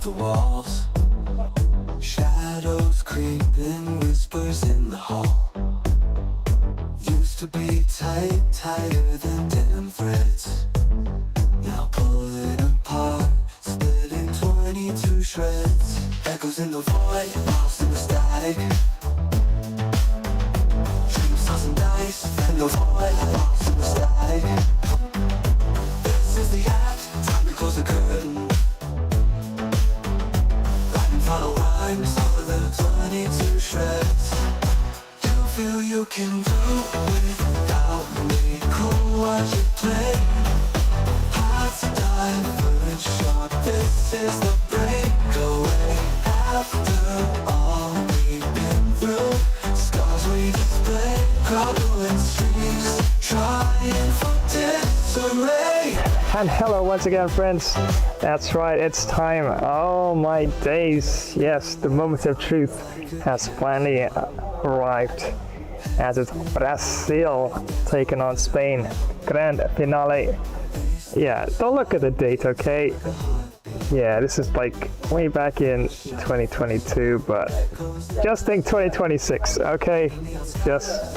the walls. Shadows creeping, whispers in the hall. Used to be tight, tighter than denim threads. Now pulling apart, split in 22 shreds. Echoes in the void, lost in the static. Dreams tossing dice, in the void, lost in the static. This is the act, time to close the curtain. Writing final rhymes over the 22 shreds. You feel you can do without me. Cool, watch you play. Paths diverge sharp. This is the breakaway. After all we've been through, scars we display. Crumbling streets, trying for disarray. And hello once again, friends. That's right, it's time. Oh my days. Yes, the moment of truth has finally arrived, as it's Brazil taking on Spain. Grand finale. Yeah, don't look at the date, okay? Yeah, this is like way back in 2022, but just think 2026, okay? Just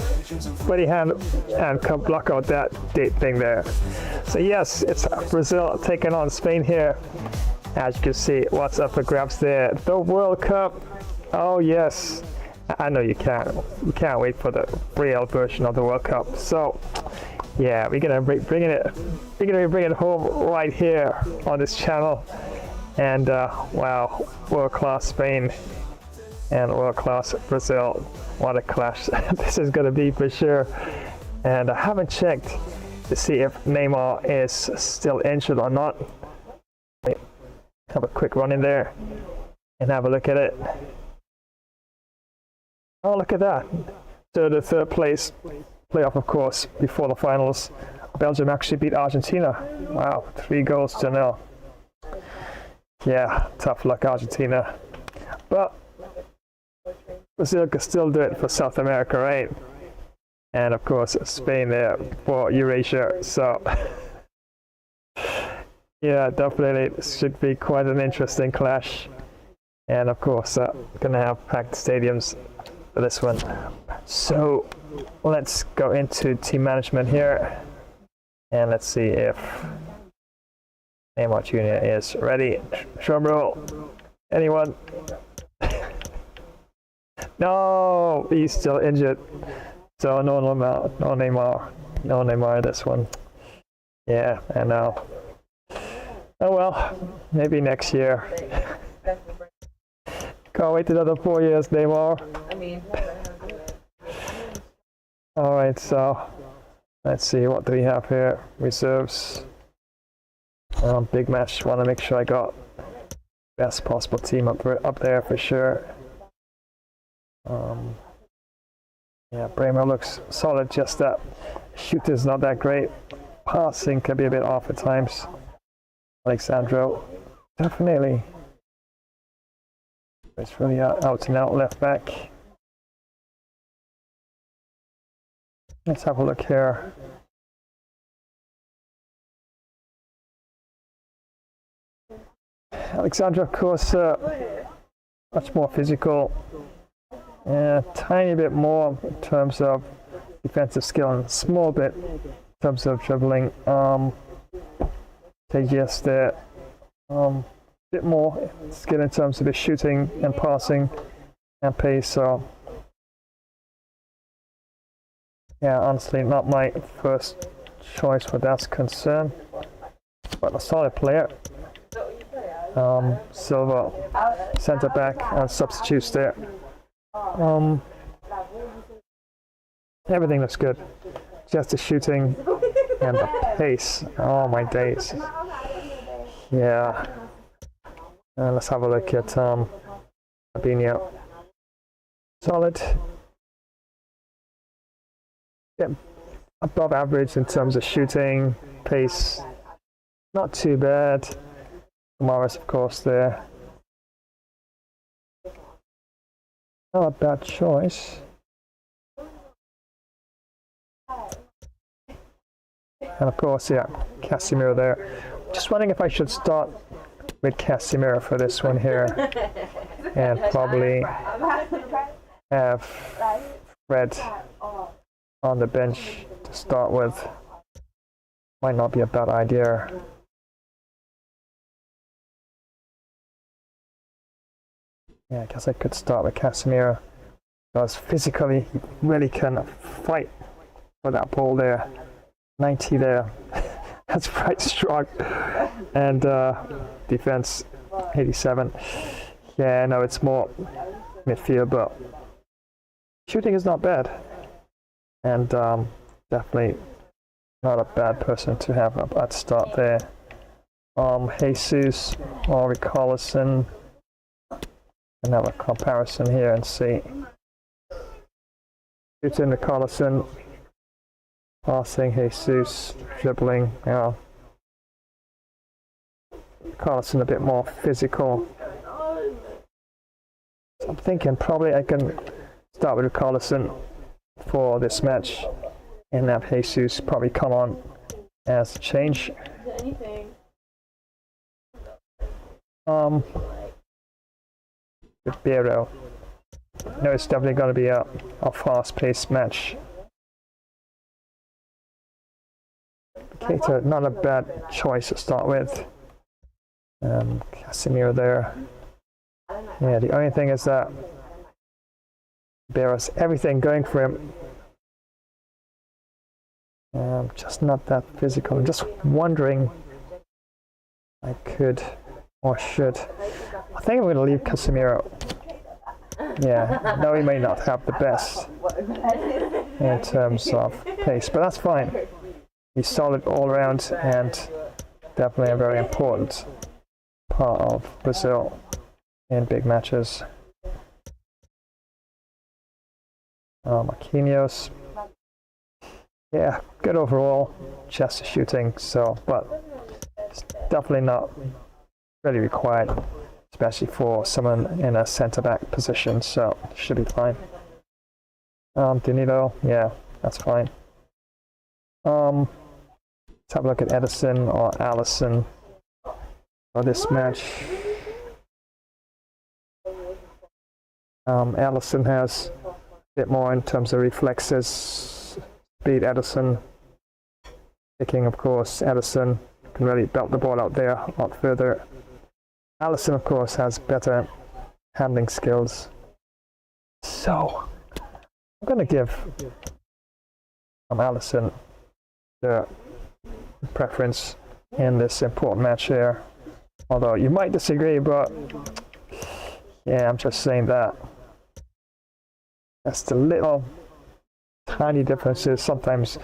put your hand and come block out that date thing there. So yes, it's Brazil taking on Spain here. As you can see, what's up for grabs there? The World Cup. Oh yes, I know you can't wait for the real version of the World Cup. So yeah, we're gonna be bringing it home right here on this channel. And wow, world-class Spain and world-class Brazil. What a clash this is gonna be for sure. And I haven't checked to see if Neymar is still injured or not. Have a quick run in there and have a look at it. Oh, look at that. So the third place playoff, of course, before the finals. Belgium actually beat Argentina. Wow, 3-0. Yeah, tough luck Argentina. But Brazil can still do it for South America, right? And of course Spain there for Eurasia. So yeah, definitely it should be quite an interesting clash. And of course gonna have packed stadiums for this one. So let's go into team management here, and let's see if Neymar Jr. is ready. Drum roll. Anyone? No, he's still injured. So no Neymar this one. Yeah, I know. Oh well, maybe next year. Can't wait another 4 years, Neymar. Alright, so let's see, what do we have here? Reserves. Big match, want to make sure I got best possible team up there for sure. Yeah, Bremer looks solid, just that shooter's not that great. Passing can be a bit off at times. Alexandro, definitely. It's really out and out left back. Let's have a look here. Alexandra, of course, much more physical. A tiny bit more in terms of defensive skill, and a small bit in terms of dribbling. Yes, there. Bit more skill in terms of the shooting and passing and pace. So yeah, honestly, not my first choice where that's concerned, but a solid player. Silva, centre back, and substitutes there. Everything looks good. Just the shooting and the pace. Oh my days. Yeah. Let's have a look at Fabinho. Solid. Yeah, above average in terms of shooting, pace. Not too bad. Morris, of course, there. Not a bad choice. And of course, yeah, Casemiro there. Just wondering if I should start with Casemiro for this one here, and probably have Fred on the bench to start with. Might not be a bad idea. Yeah, I guess I could start with Casemiro, because physically he really can fight for that ball there. 90 there. That's quite strong. And defense 87. Yeah, no, it's more midfield, but shooting is not bad. And definitely not a bad person to have at start there. Jesus or Alisson. Another comparison here and see. Shooting the Alisson. Passing Jesus, dribbling, Alisson a bit more physical. So I'm thinking probably I can start with Alisson for this match and have Jesus probably come on as a change. With Bero. No, it's definitely going to be a fast-paced match. Keita, not a bad choice to start with. Casemiro there. Yeah, the only thing is that Bero's everything going for him. Just not that physical. I'm just wondering I could or should. I think I'm going to leave Casemiro. Yeah, no, he may not have the best in terms of pace, but that's fine. He's solid all around and definitely a very important part of Brazil in big matches. Marquinhos. Yeah, good overall, just shooting, so, but it's definitely not really required, especially for someone in a centre-back position, so should be fine. Danilo, yeah, that's fine. Let's have a look at Ederson or Alisson for this match. Alisson has a bit more in terms of reflexes. Speed Ederson. Kicking, of course, Ederson can really belt the ball out there a lot further. Alisson, of course, has better handling skills. So, I'm going to give Alisson the preference in this important match here. Although you might disagree, but yeah, I'm just saying that. That's the little tiny differences sometimes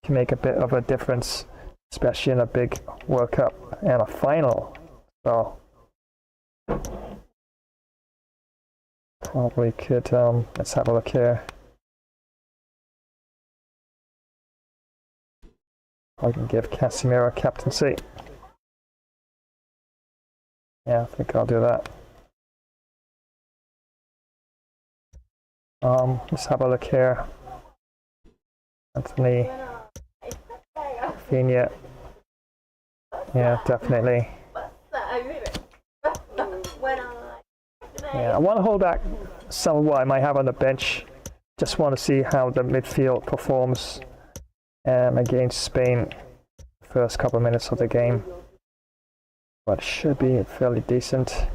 can make a bit of a difference, especially in a big World Cup and a final. So probably could, let's have a look here. I can give Casemiro captaincy. Yeah, I think I'll do that. Let's have a look here. Anthony, Rafinha. Yeah, definitely. Yeah, I want to hold back some of what I might have on the bench. Just want to see how the midfield performs against Spain first couple of minutes of the game. But it should be fairly decent.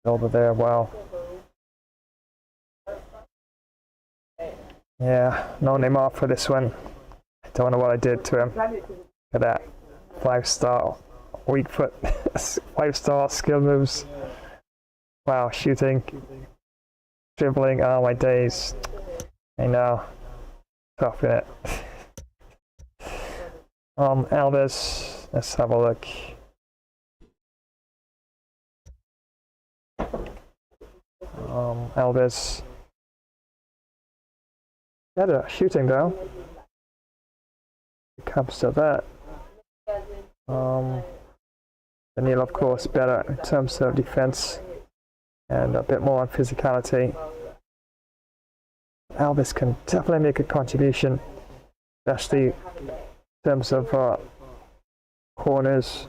Over there, wow. Yeah, no Neymar for this one. I don't know what I did to him. Look at that. 5-star weak foot. 5-star skill moves. Wow, shooting. Dribbling, oh my days. I know. Tough, innit? Alves, let's have a look. Alves. Better shooting though. It comes to that. Danilo, of course, better in terms of defense and a bit more on physicality. Alves can definitely make a contribution, especially in terms of corners,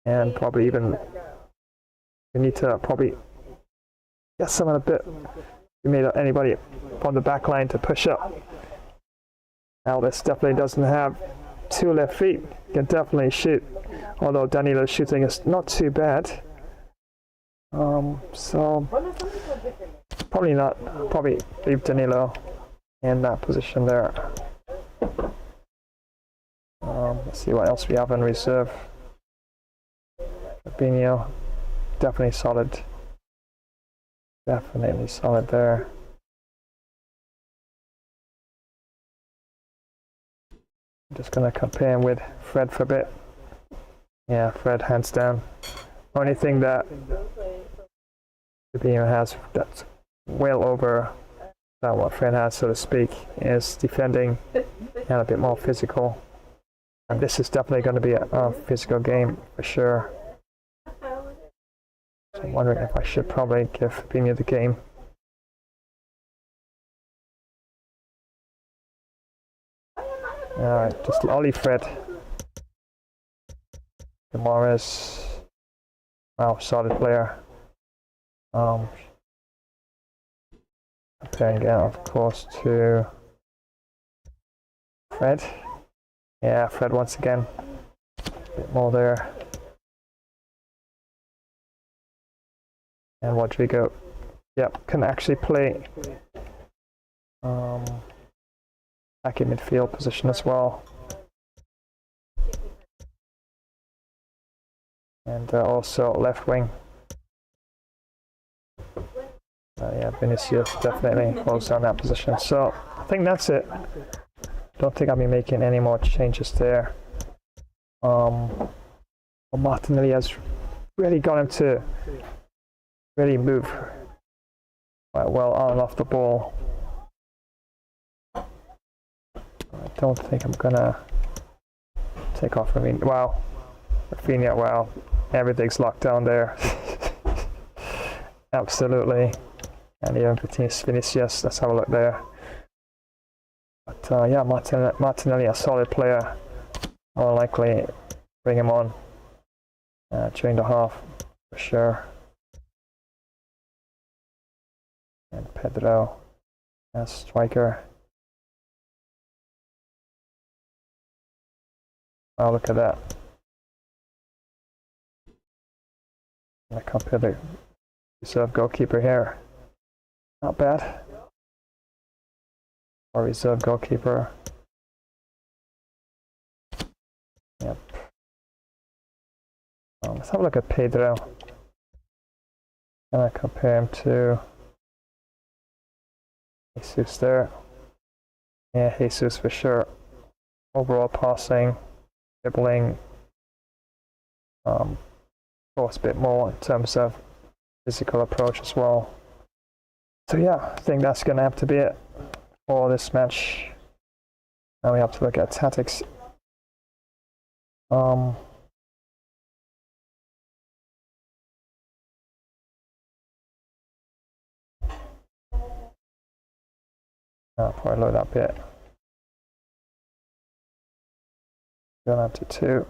and probably even we need to probably get someone a bit. We need anybody from the back line to push up. Alves definitely doesn't have two left feet. Can definitely shoot, although Danilo's shooting is not too bad. So probably not. Probably leave Danilo in that position there. Let's see what else we have in reserve. Fabinho, definitely solid. Definitely solid there. I'm just gonna compare him with Fred for a bit. Yeah, Fred hands down. Only thing that Fabinho has that's well over that what Fred has, so to speak, is defending and a bit more physical. And this is definitely going to be a physical game for sure. So I'm wondering if I should probably give Fabinho the game. Alright, just Ollie Fred. Morris. Wow, solid player. Comparing it, of course, to Fred. Yeah, Fred once again. A bit more there. And Rodrigo, yep, can actually play back in midfield position as well. And also left wing. Yeah, Vinicius definitely holds down that position. So I think that's it. Don't think I'll be making any more changes there. Martinelli has really got him to really move quite well on and off the ball. I don't think I'm gonna take off Rafinha. Wow, Rafinha, wow, everything's locked down there. Absolutely. And even Vinicius, let's have a look there. But yeah, Martinelli, a solid player. More likely bring him on during the half for sure. And Pedro as striker. Oh, look at that. I compare the reserve goalkeeper here. Not bad. Or reserve goalkeeper. Yep. Let's have a look at Pedro. Gonna compare him to Jesus there. Yeah, Jesus for sure. Overall passing, dribbling. Of course, a bit more in terms of physical approach as well. So yeah, I think that's gonna have to be it for this match. Now we have to look at tactics. I'll probably load that bit. Going up to 2.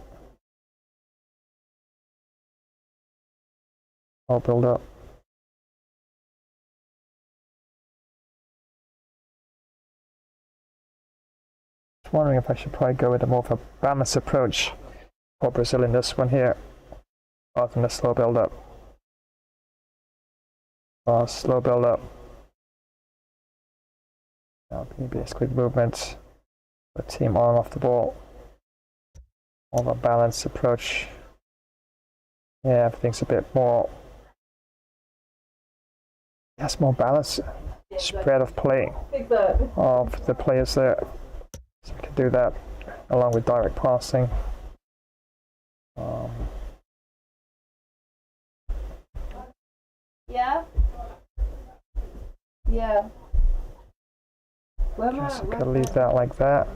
I'll build up. Just wondering if I should probably go with a more of a balanced approach for Brazil in this one here, rather than a slow build up. Slow build up. That'll be basically movement, the team on and off the ball. More of a balanced approach. Yeah, everything's a bit more. That's more balanced spread of play of the players there. So we can do that along with direct passing. Yeah. Yeah. Just gonna leave that like that.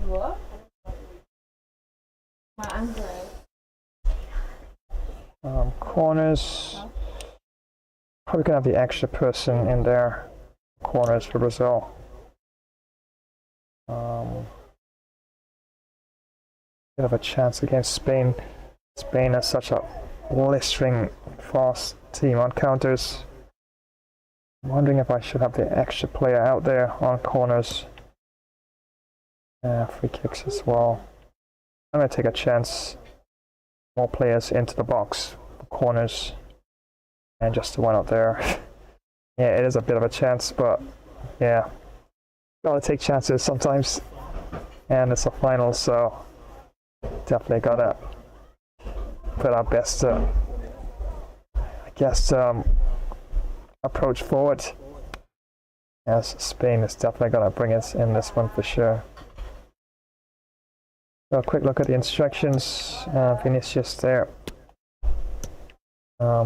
What? My ankle. Corners. Probably gonna have the extra person in there. Corners for Brazil. bit of a chance against Spain. Spain is such a blistering fast team on counters. I'm wondering if I should have the extra player out there on corners. Free kicks as well. I'm going to take a chance. More players into the box for corners. And just the one out there. Yeah, it is a bit of a chance, but yeah. Gotta take chances sometimes. And it's a final, so definitely gotta put our best, approach forward. As Spain is definitely gonna bring us in this one for sure. So a quick look at the instructions. Vinicius there.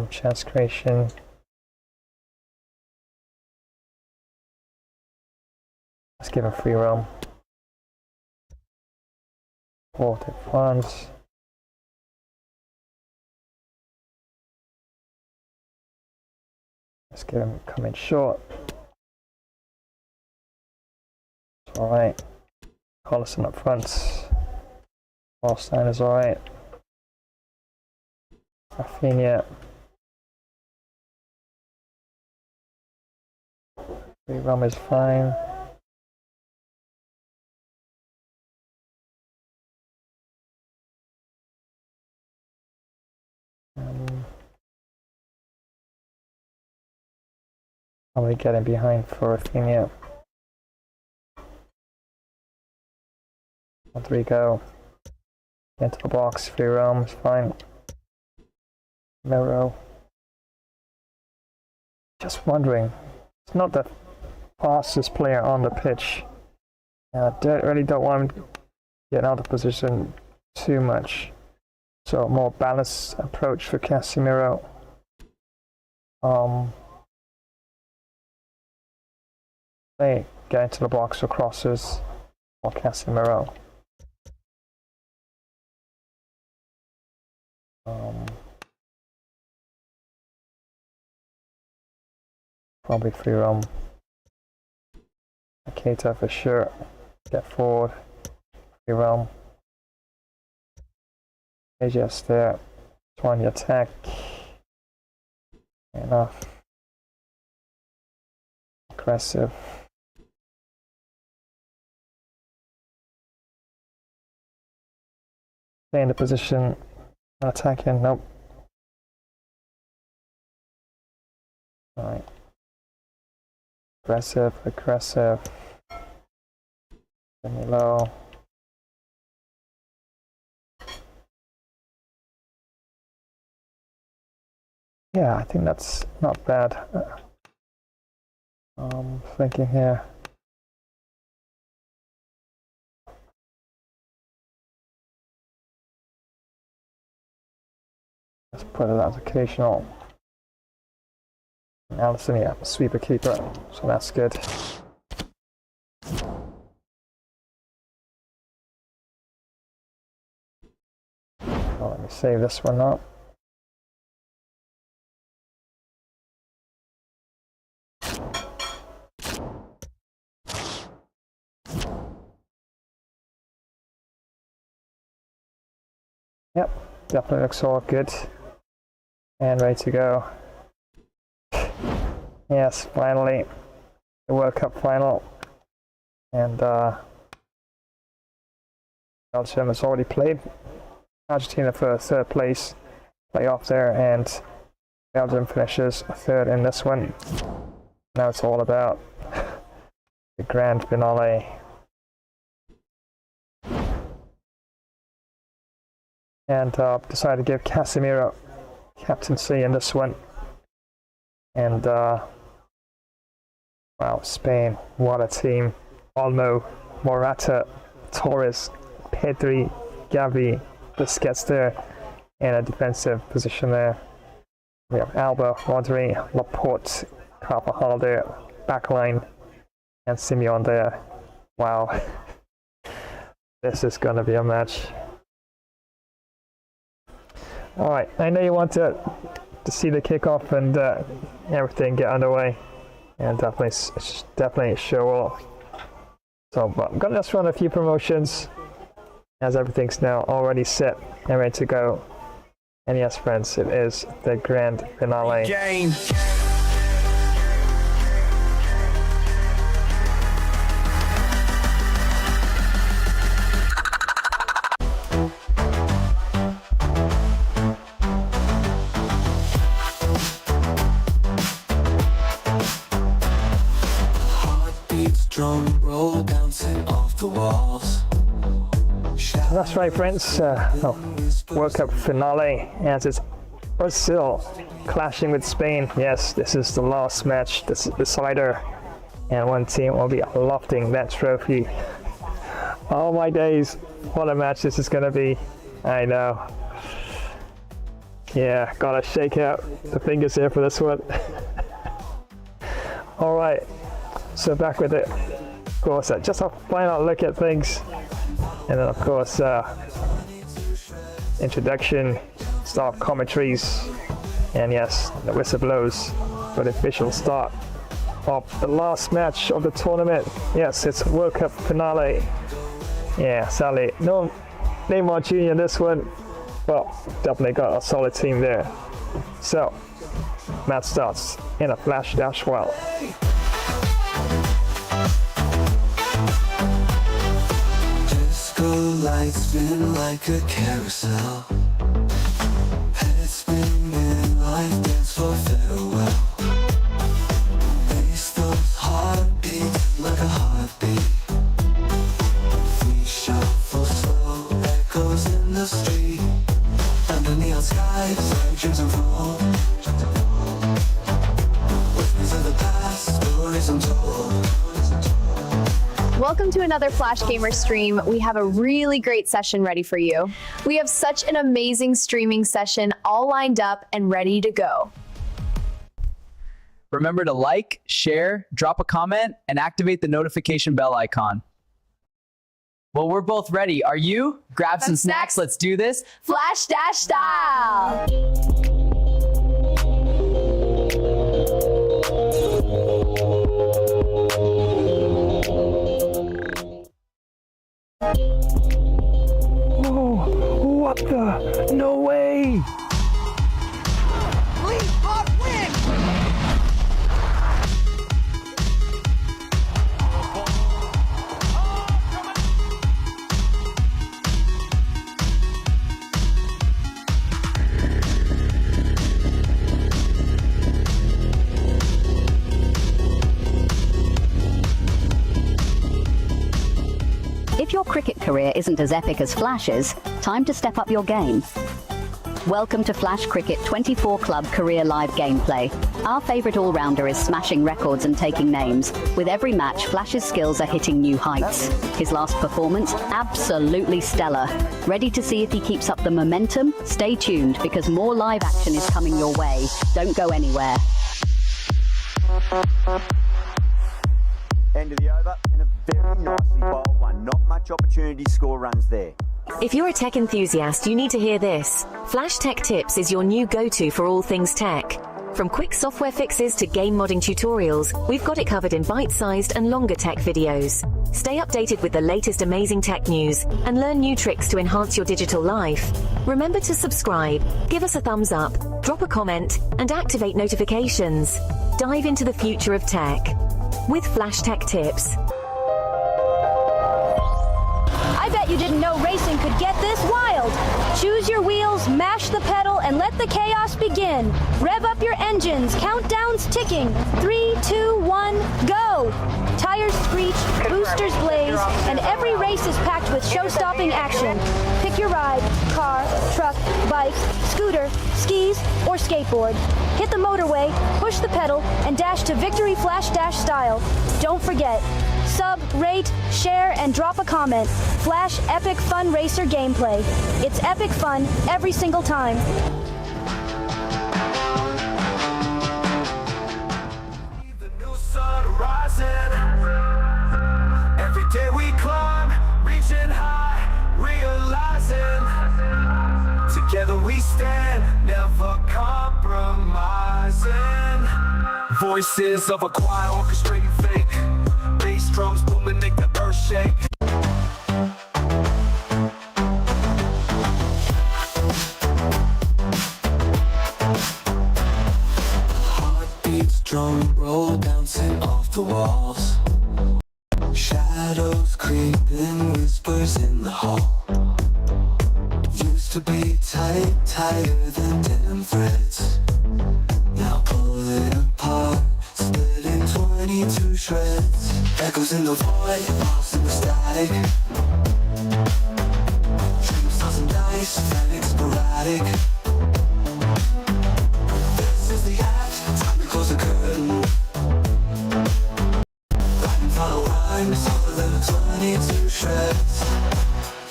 Chance creation. Let's give him free roam. Forward advance. Let's get him coming short. Alright. Alisson up front. Alisson is alright. Rafinha. Free roam is fine. Probably getting behind for Rafinha. On 3 go. Into the box, free roam is fine. Miro. Just wondering, it's not the fastest player on the pitch. I really don't want him getting out of position too much. So a more balanced approach for Casemiro. They get into the box for crosses or Casemiro. Probably free roam. Keita for sure. Get forward. Free roam. AJS there. Trying to attack. Enough. Aggressive. Stay in the position. Attacking. Nope. Alright. Aggressive. Semi low. Yeah, I think that's not bad. Thinking here. Let's put it as occasional. Alisson, yeah, sweeper keeper, so that's good. Oh, let me save this one up. Yep, definitely looks all good and ready to go. Yes, finally, the World Cup final, and Belgium has already played. Argentina for 3rd place, playoff there, and Belgium finishes 3rd in this one. Now it's all about the grand finale. And decided to give Casemiro captaincy in this one. And wow, Spain, what a team. Olmo, Morata, Torres, Pedri, Gavi, Busquets there in a defensive position there. We have Alba, Rodri, Laporte, Carvajal there, backline, and Simeone there. Wow. This is going to be a match. Alright, I know you want to see the kickoff and everything get underway, and definitely show off. So, but I'm gonna just run a few promotions. as everything's now already set and ready to go. And yes, friends, it is the grand finale. Game. Drum roll bouncing off the walls. That's right, friends. World Cup finale, as it's Brazil clashing with Spain. Yes, this is the last match, this is the decider, and one team will be lofting that trophy. Oh my days, what a match this is gonna be. I know. Yeah, gotta shake out the fingers here for this one. All right, so back with it. Of course, just a final look at things, and then of course introduction, start commentaries, and yes, the whistle blows for the official start of the last match of the tournament. Yes, it's World Cup finale. Yeah, sadly, no Neymar Jr. in this one, but definitely got a solid team there. So, match starts in a flash dash well. Disco lights spin like a carousel. Head spinning, life dance for farewell. Bass those heartbeats like a heartbeat. We shuffle slow, echoes in the street. Under neon skies, like dreams unfold. Witness of the past, stories untold. Welcome to another Flash Gamer stream. We have a really great session ready for you. We have such an amazing streaming session all lined up and ready to go. Remember to like, share, drop a comment, and activate the notification bell icon. Well, we're both ready. Are you? Grab some snacks. Let's do this. Flash Dash style! Oh, what the? No way! If your cricket career isn't as epic as Flash's, time to step up your game. Welcome to Flash Cricket 24 Club Career Live Gameplay. Our favorite all-rounder is smashing records and taking names. With every match, Flash's skills are hitting new heights. His last performance, absolutely stellar. Ready to see if he keeps up the momentum? Stay tuned, because more live action is coming your way. Don't go anywhere. End of the over, and a very nicely bowled one. Not much opportunity to score runs there. If you're a tech enthusiast, you need to hear this. Flash Tech Tips is your new go-to for all things tech. From quick software fixes to game modding tutorials, we've got it covered in bite-sized and longer tech videos. Stay updated with the latest amazing tech news and learn new tricks to enhance your digital life. Remember to subscribe, give us a thumbs up, drop a comment, and activate notifications. Dive into the future of tech with Flash Tech Tips. I bet you didn't know racing could get this wild. Choose your wheels, mash the pedal, and let the chaos begin. Rev up your engines, countdown's ticking. 3, 2, 1, go! Tires screech, boosters blaze, and every race is packed with show-stopping action. Pick your ride, car, truck, bike, scooter, skis, or skateboard. Hit the motorway, push the pedal, and dash to victory Flash Dash style. Don't forget, sub, rate, share, and drop a comment. Flash Epic Fun Racer gameplay. It's epic fun every single time. The new sun rising. Every day we climb, reaching high, realizing. Together we stand, never compromising. Voices of a choir orchestrating fate. Bass drums booming, make the earth shake. tight, tighter than denim threads. Now pull it apart, split in 22 shreds. Echoes in the void, lost in the static. Dreams toss and dice, panic sporadic. This is the act, time to close the curtain. Riding follow line, softer than 22 shreds.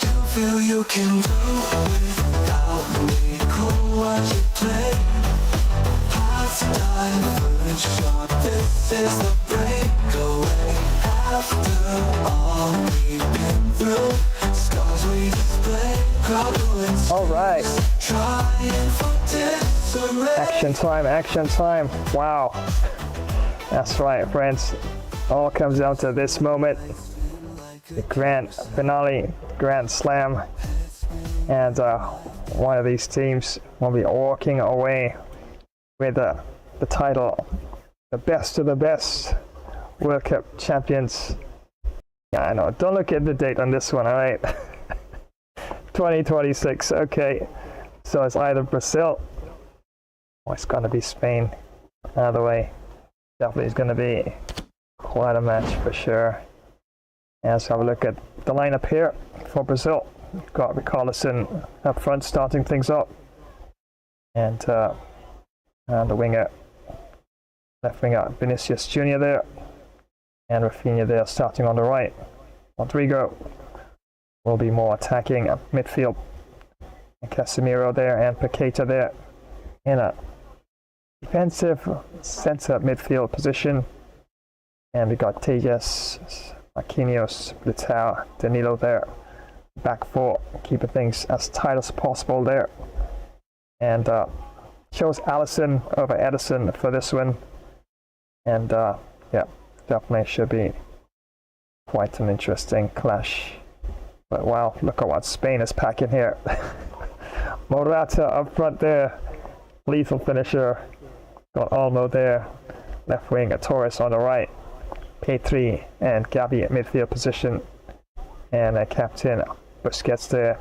You feel you can do without me. Cool, watch it play. Paths diverge sharp. This is the breakaway. After all we've been through, scars we display. Crowd ruins. All right. Trying for disarray. Action time, action time. Wow. That's right, friends. All comes down to this moment. The grand finale, grand slam. And one of these teams will be walking away with the title. The best of the best World Cup champions. Yeah, I know. Don't look at the date on this one, all right? 2026, okay. So it's either Brazil or it's going to be Spain. Either way, definitely is going to be quite a match for sure. And let's have a look at the lineup here for Brazil. We've got Alisson up front starting things up. And the winger, left winger Vinicius Jr. there. And Rafinha there starting on the right. Rodrigo will be more attacking midfield. And Casemiro there and Paqueta there in a defensive centre midfield position. And we got Tejas, Marquinhos, Militao, Danilo there. Back four, keeping things as tight as possible there. And chose Alisson over Ederson for this one. And yeah, definitely should be quite an interesting clash. But wow, look at what Spain is packing here. Morata up front there, lethal finisher. Got Olmo there, left wing, Torres on the right. P3 and Gabi at midfield position. And a captain Busquets there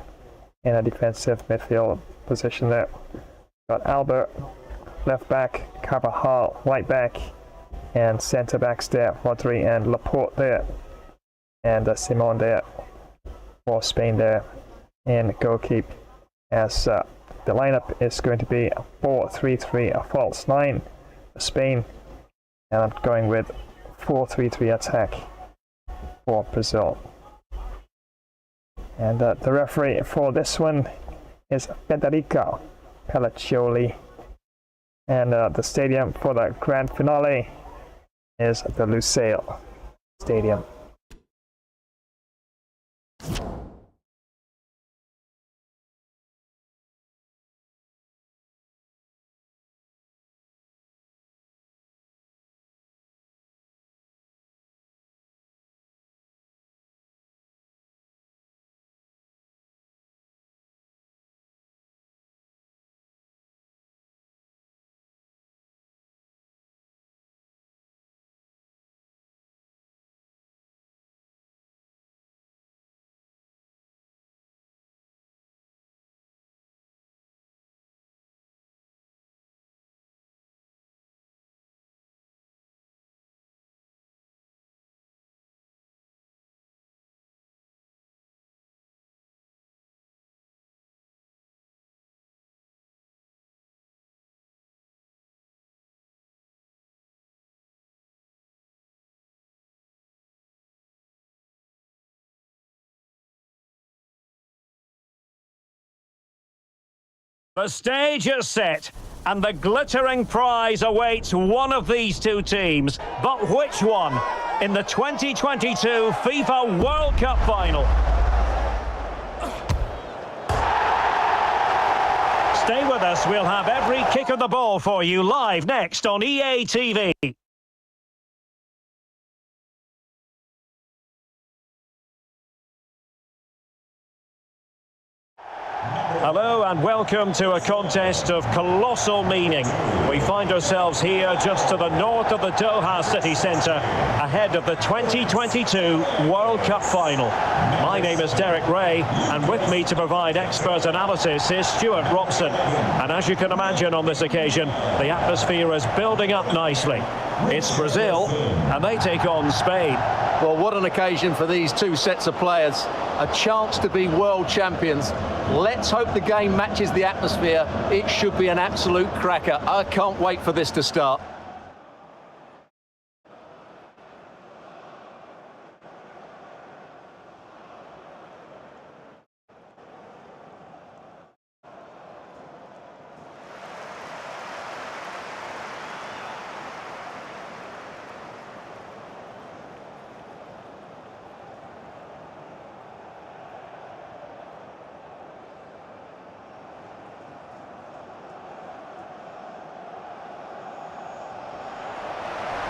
in a defensive midfield position there. Got Albert, left back, Carvajal, right back, and centre backs there, Rodri and Laporte there. And Simon there for Spain there in goalkeep. As the lineup is going to be a 4-3-3, a false 9 for Spain. And I'm going with 4-3-3 attack for Brazil. And the referee for this one is Federico Pelliccioli. And the stadium for the grand finale is the Lusail Stadium. The stage is set, and the glittering prize awaits one of these two teams. But which one? In the 2022 FIFA World Cup final. Stay with us, we'll have every kick of the ball for you live next on EA TV. Hello and welcome to a contest of colossal meaning. We find ourselves here just to the north of the Doha city centre, ahead of the 2022 World Cup final. My name is Derek Ray, and with me to provide expert analysis is Stuart Robson. And as you can imagine on this occasion, the atmosphere is building up nicely. It's Brazil, and they take on Spain. Well, what an occasion for these two sets of players. A chance to be world champions. Let's hope the game matches the atmosphere. It should be an absolute cracker. I can't wait for this to start.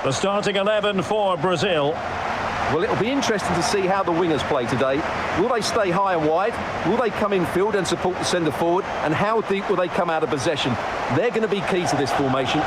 The starting 11 for Brazil. Well, it'll be interesting to see how the wingers play today. Will they stay high and wide? Will they come in field and support the centre forward? And how deep will they come out of possession? They're going to be key to this formation.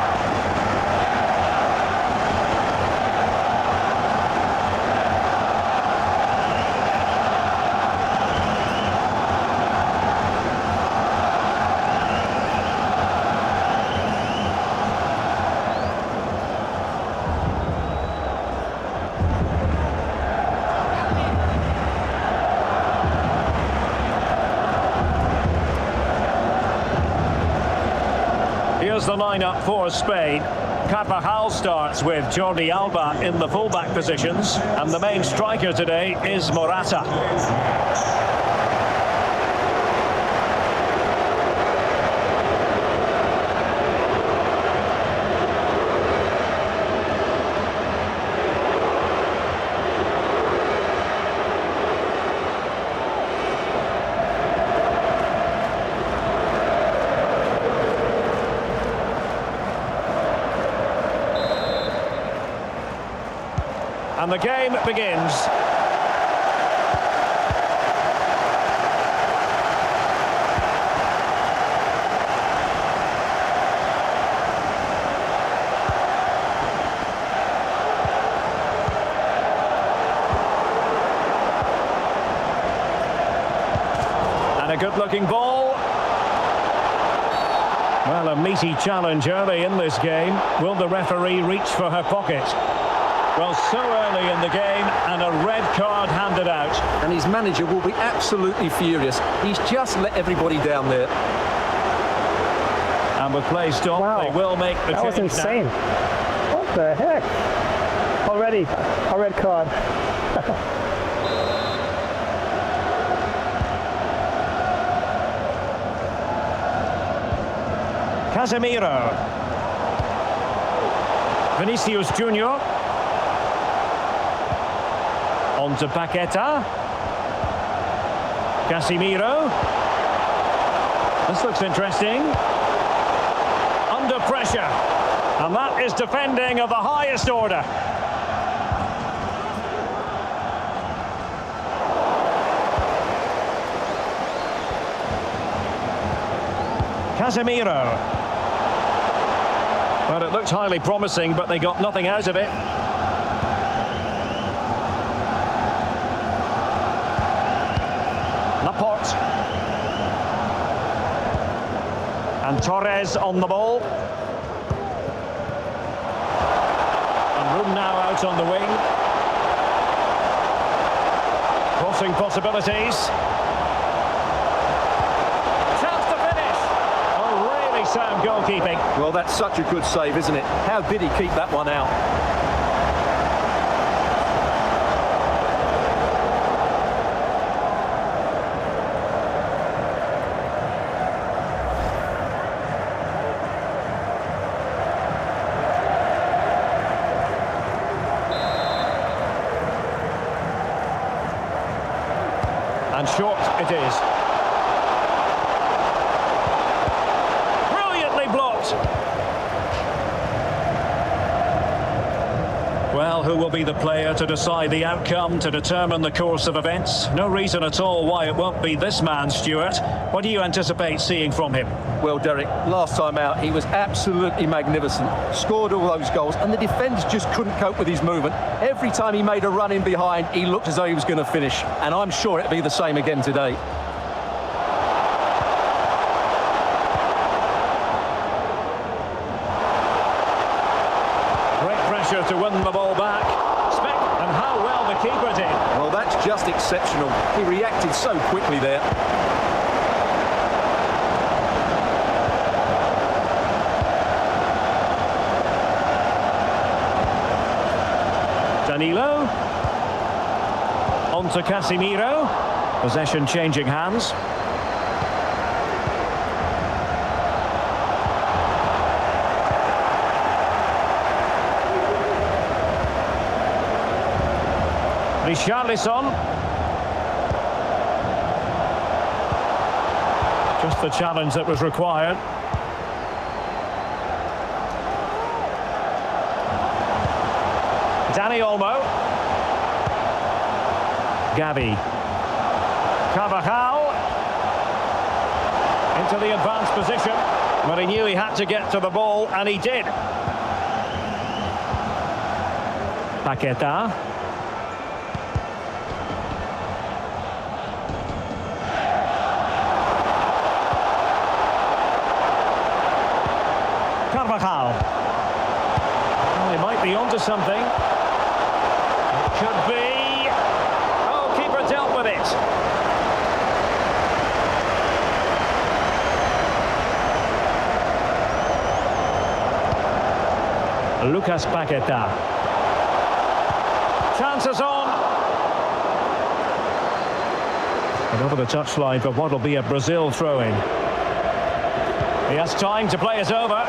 Here's the lineup for Spain. Carvajal starts with Jordi Alba in the fullback positions, and the main striker today is Morata. And the game begins. And a good-looking ball. Well, a meaty challenge early in this game. Will the referee reach for her pocket? Well, so early in the game, and a red card handed out. And his manager will be absolutely furious. He's just let everybody down there. And with play stopped, Wow. they will make the That was change insane. now. What the heck? Already a red card. Casemiro. Vinicius Junior. On to Paqueta. Casemiro. This looks interesting. Under pressure. And that is defending of the highest order. Casemiro. Well, it looked highly promising, but they got nothing out of it. Laporte. And Torres on the ball. And room now out on the wing. Crossing possibilities. Chance to finish. Oh, really sound goalkeeping. Well, that's such a good save, isn't it? How did he keep that one out? And short it is. Brilliantly blocked. Well, who will be the player to decide the outcome, to determine the course of events? No reason at all why it won't be this man, Stuart. What do you anticipate seeing from him? Well, Derek, last time out, he was absolutely magnificent. Scored all those goals, and the defenders just couldn't cope with his movement. Every time he made a run in behind, he looked as though he was going to finish. And I'm sure it'll be the same again today. Great pressure to win the ball back. And how well the keeper did. Well, that's just exceptional. He reacted so quickly there. Danilo. On to Casemiro. Possession changing hands. Alisson. Just the challenge that was required. Dani Olmo. Gavi. Carvajal. Into the advanced position. But he knew he had to get to the ball, and he did. Paqueta. Carvajal. Well, he might be onto something. It could be. Oh, keeper dealt with it. Lucas Paqueta. Chances on. And over the touchline for what will be a Brazil throw-in. He has time to play it over.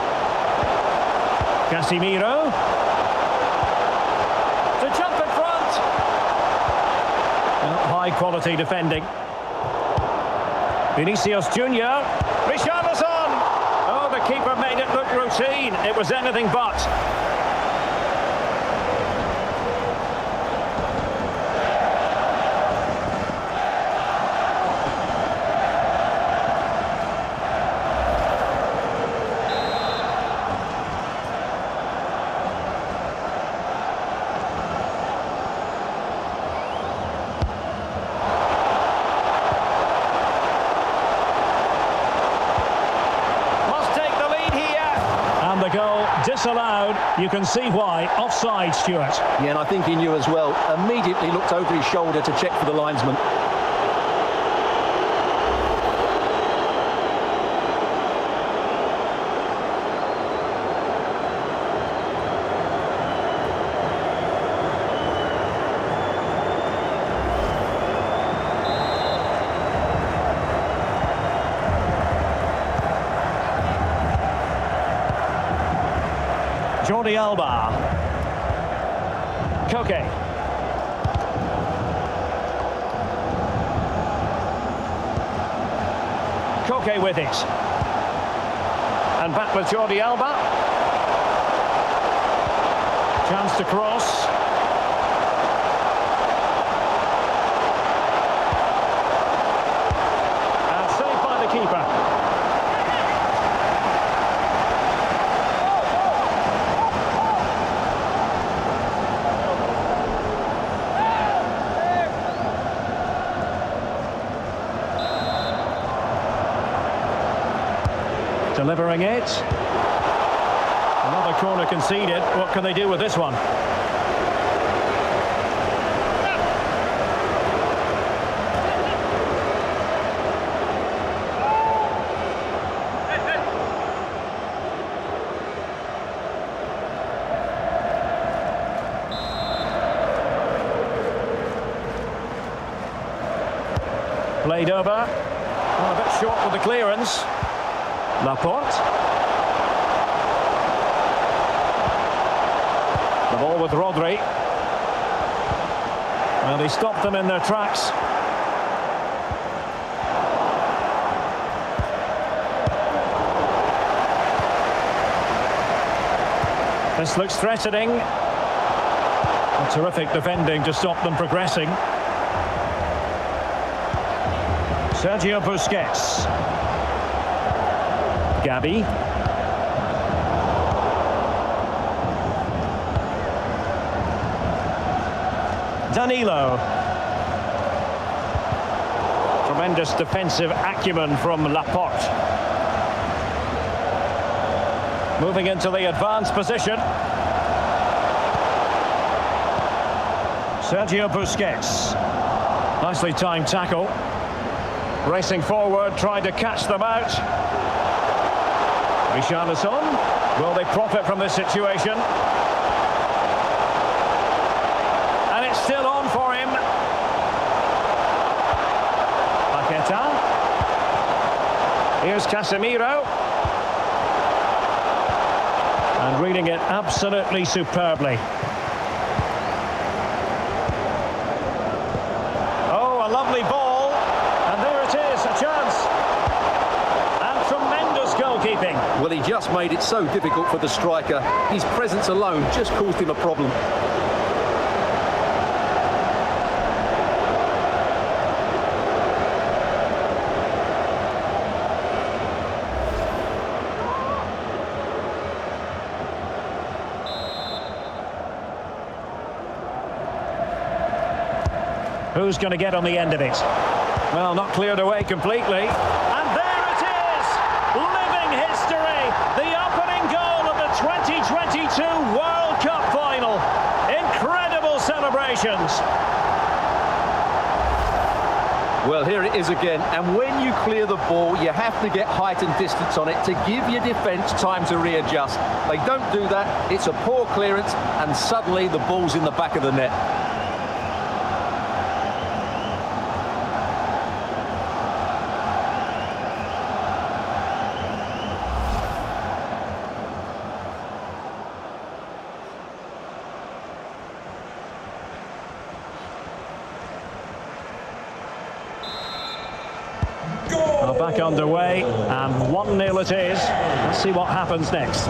Casemiro. To jump in front. High quality defending. Vinicius Junior. Richarlison. Oh, the keeper made it look routine. It was anything but. Disallowed. You can see why. Offside, Stuart. Yeah, and I think he knew as well. Immediately looked over his shoulder to check for the linesman. Jordi Alba. Koke. Koke with it. And back with Jordi Alba. Chance to cross. And saved by the keeper. Delivering it. Another corner conceded. What can they do with this one? Played over. Well, a bit short with the clearance. Laporte. The ball with Rodri. Well, they stopped them in their tracks. This looks threatening. Terrific defending to stop them progressing. Sergio Busquets. Gabi. Danilo. Tremendous defensive acumen from Laporte. Moving into the advanced position. Sergio Busquets. Nicely timed tackle. Racing forward, trying to catch them out. Alisson. Will they profit from this situation? And it's still on for him. Paqueta. Here's Casemiro. And reading it absolutely superbly. Oh, a lovely ball. And there it is, a chance. And tremendous goalkeeping. Well, he just made it so difficult for the striker. His presence alone just caused him a problem. Who's going to get on the end of it? Well, not cleared away completely. And there it is! Living history! The opening goal of the 2022 World Cup final. Incredible celebrations. Well, here it is again. And when you clear the ball, you have to get height and distance on it to give your defence time to readjust. They don't do that. It's a poor clearance, and suddenly the ball's in the back of the net. Back underway, and 1-0 it is. Let's see what happens next.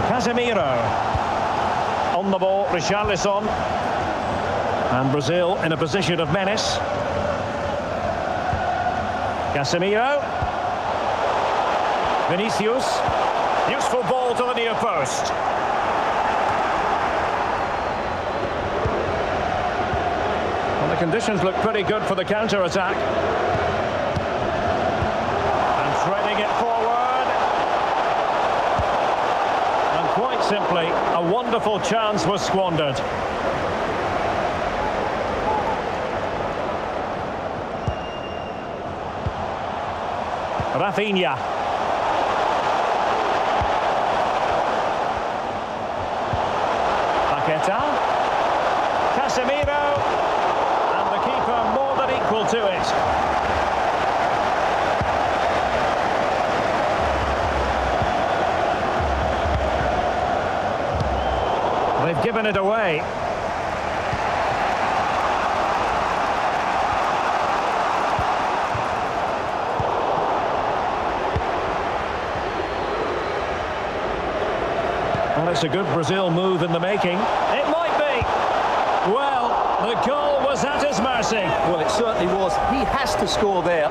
Casemiro. On the ball, Alisson. And Brazil in a position of menace. Casemiro. Vinicius. Useful ball to the near post. The conditions look pretty good for the counter-attack. And threading it forward. And quite simply, a wonderful chance was squandered. Rafinha. Paqueta. Casemiro. More than equal to it. They've given it away. Well, it's a good Brazil move in the making. It might be. Well, the goal was at his mercy. Well, it certainly was. He has to score there.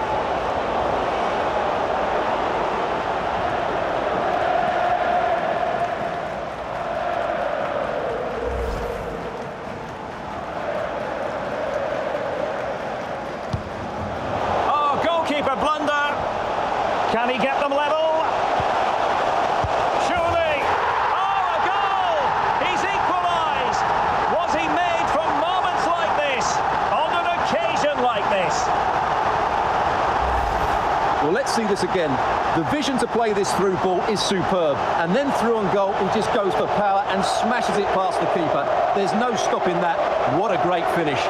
Oh, goalkeeper blunder. Can he get them level? Surely. Oh, a goal! He's equalised. Was he made from moments like this? On an occasion like this? Well, let's see this again. The vision to play this through ball is superb. And then through on goal, he just goes for power and smashes it past the keeper. There's no stopping that. What a great finish.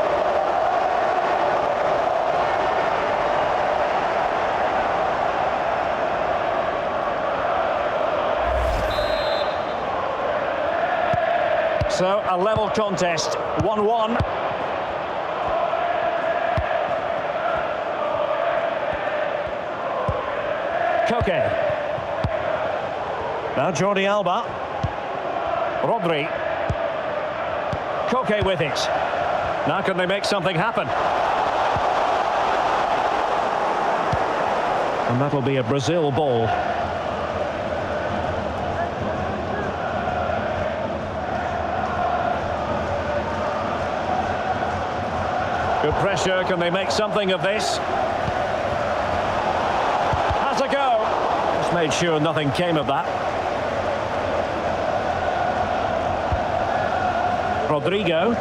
So, a level contest, 1-1. Koke. Now Jordi Alba. Rodri. Koke with it. Now can they make something happen? And that'll be a Brazil ball. Good pressure, can they make something of this? Has a go. Just made sure nothing came of that. Rodrigo.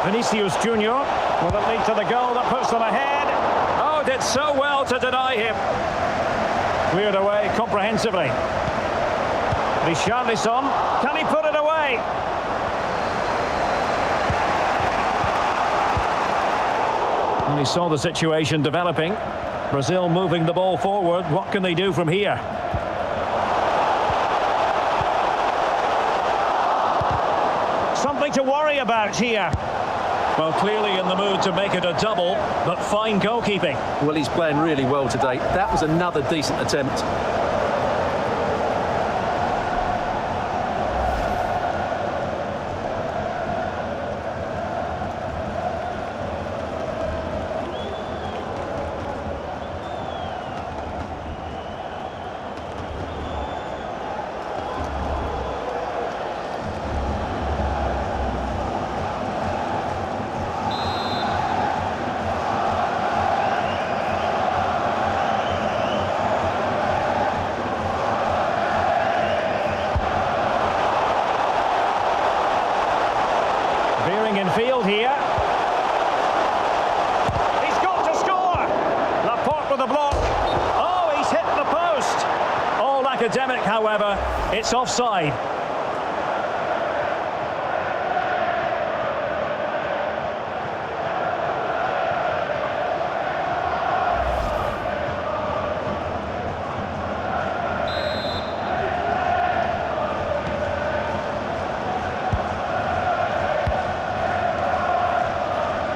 Vinicius Junior. Will it lead to the goal that puts them ahead? Oh, did so well to deny him. Cleared away comprehensively. Alisson, can he put it away? And he saw the situation developing. Brazil moving the ball forward. What can they do from here? Something to worry about here. Well, clearly in the mood to make it a double, but fine goalkeeping. Well, he's playing really well today. That was another decent attempt. In field here. He's got to score. Laporte with a block. Oh, he's hit the post. All academic, however. It's offside.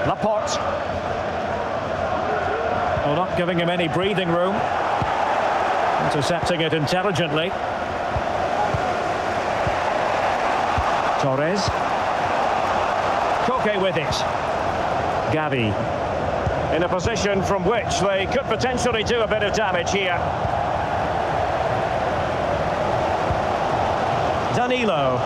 Laporte. Well, not giving him any breathing room. Intercepting it intelligently. Torres. Koke with it. Gavi. In a position from which they could potentially do a bit of damage here. Danilo.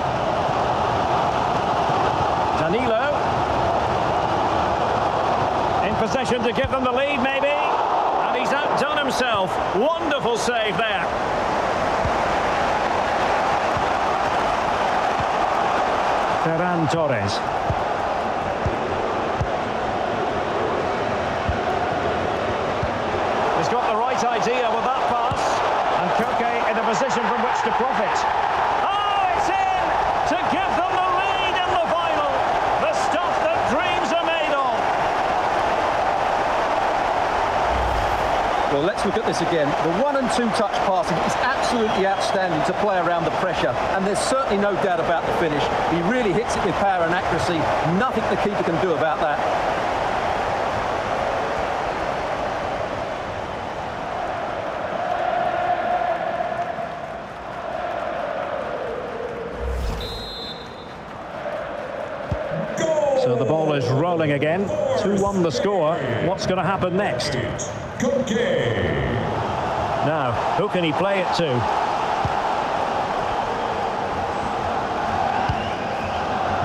Possession to give them the lead, maybe. And he's outdone himself. Wonderful save there. Ferran Torres. He's got the right idea with that pass. And Koke in a position from which to profit. Oh, it's in! To give them the lead in the final. The stuff that dreams are made of. Well, let's look at this again. The 1- and 2-touch passing is absolutely outstanding to play around the pressure, and there's certainly no doubt about the finish. He really hits it with power and accuracy. Nothing the keeper can do about that. So the ball is rolling again. 2-1 the score. What's going to happen next? Now, who can he play it to?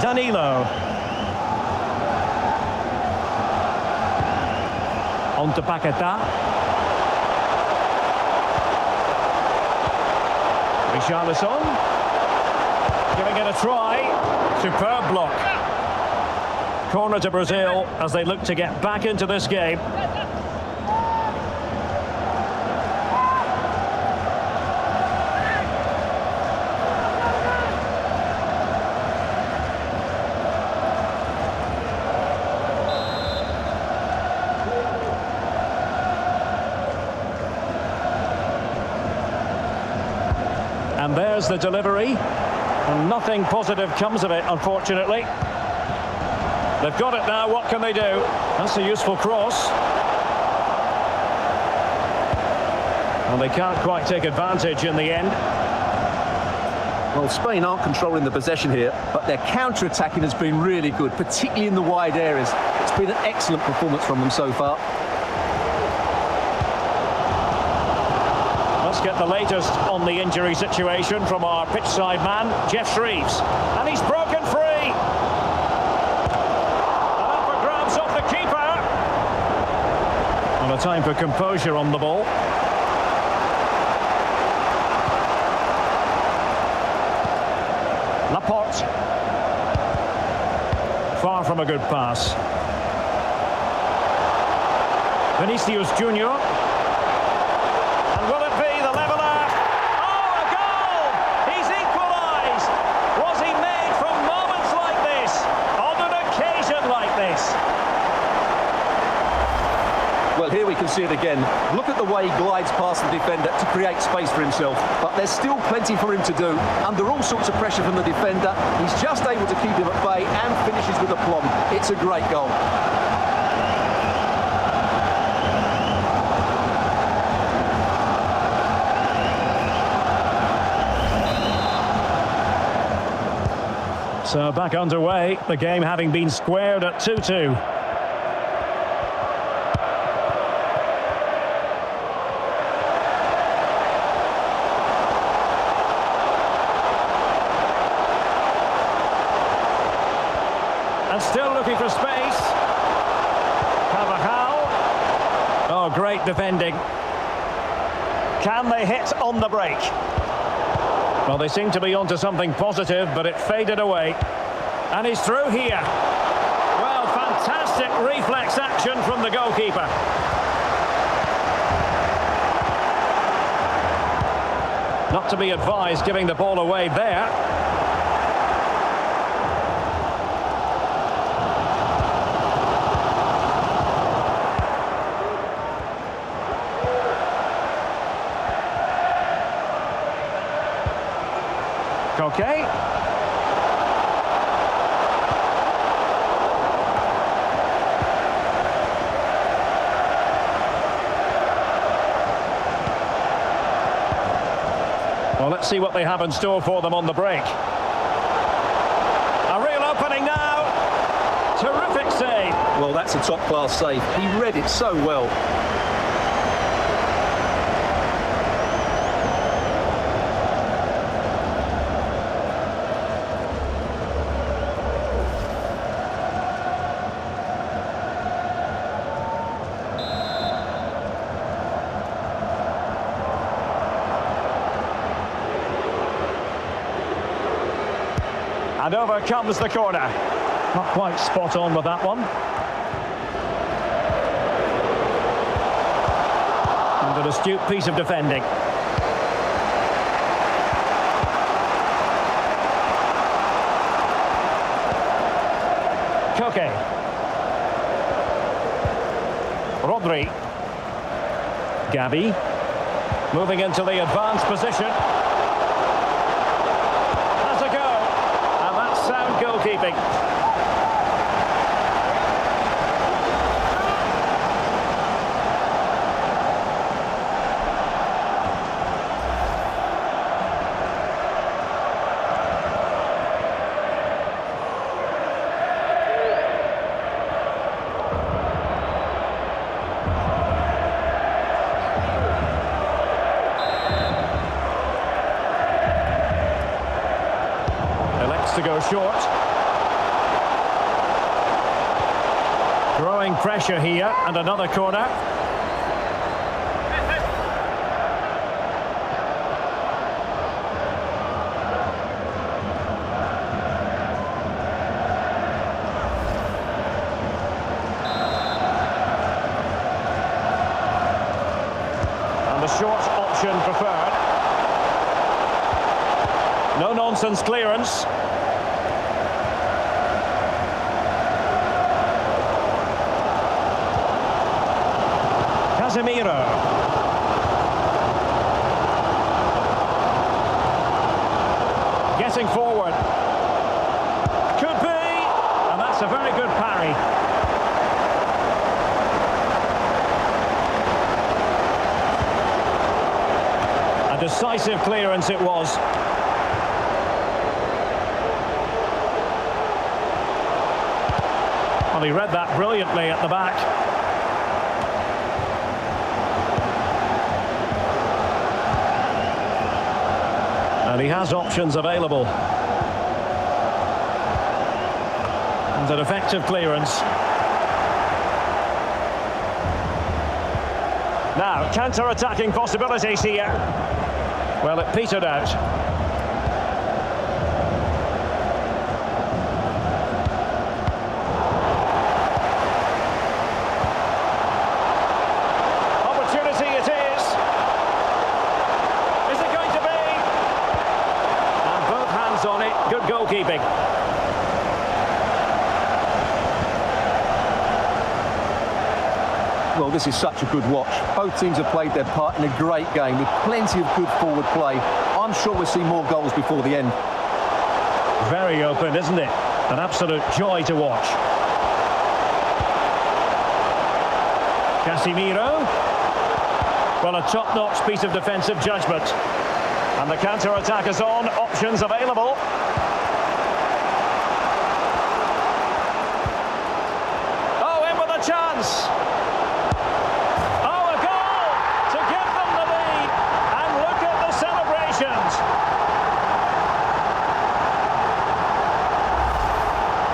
Danilo. On to Paquetá. Alisson. Giving it a try. Superb block. Corner to Brazil as they look to get back into this game. And there's the delivery, and nothing positive comes of it, unfortunately. They've got it now, what can they do? That's a useful cross. Well, they can't quite take advantage in the end. Well, Spain aren't controlling the possession here, but their counter-attacking has been really good, particularly in the wide areas. It's been an excellent performance from them so far. Let's get the latest on the injury situation from our pitchside man, Jeff Shreves. And he's broken free. And up for grabs off the keeper. And a time for composure on the ball. Laporte. Far from a good pass. Vinicius Junior. And will it be the leveller? Oh, a goal! He's equalised! Was he made from moments like this? On an occasion like this? Well, here we can see it again. Look at the way he glides past the defender to create space for himself. But there's still plenty for him to do. Under all sorts of pressure from the defender, he's just able to keep him at bay and finishes with aplomb. It's a great goal. So back underway, the game having been squared at 2-2. And still looking for space. Carvajal. Oh, great defending. Can they hit on the break? Well, they seem to be onto something positive, but it faded away. And he's through here. Well, fantastic reflex action from the goalkeeper. Not to be advised giving the ball away there. Okay. Well, let's see what they have in store for them on the break. A real opening now. Terrific save. Well, that's a top-class save. He read it so well. And over comes the corner. Not quite spot on with that one. And an astute piece of defending. Koke. Rodri. Gavi. Moving into the advanced position. Sound goalkeeping. To go short. Growing pressure here, and another corner. And the short option preferred. No nonsense clearance. Casemiro. Getting forward. Could be. And that's a very good parry. A decisive clearance it was. Well, he read that brilliantly at the back. And he has options available. And an effective clearance. Now, counter-attacking possibilities here. Well, it petered out. Opportunity it is. Is it going to be? And both hands on it. Good goalkeeping. Well, this is such a good watch. Both teams have played their part in a great game with plenty of good forward play. I'm sure we'll see more goals before the end. Very open, isn't it? An absolute joy to watch. Casemiro. Well, a top-notch piece of defensive judgment. And the counter-attack is on. Options available. Oh, in with a chance.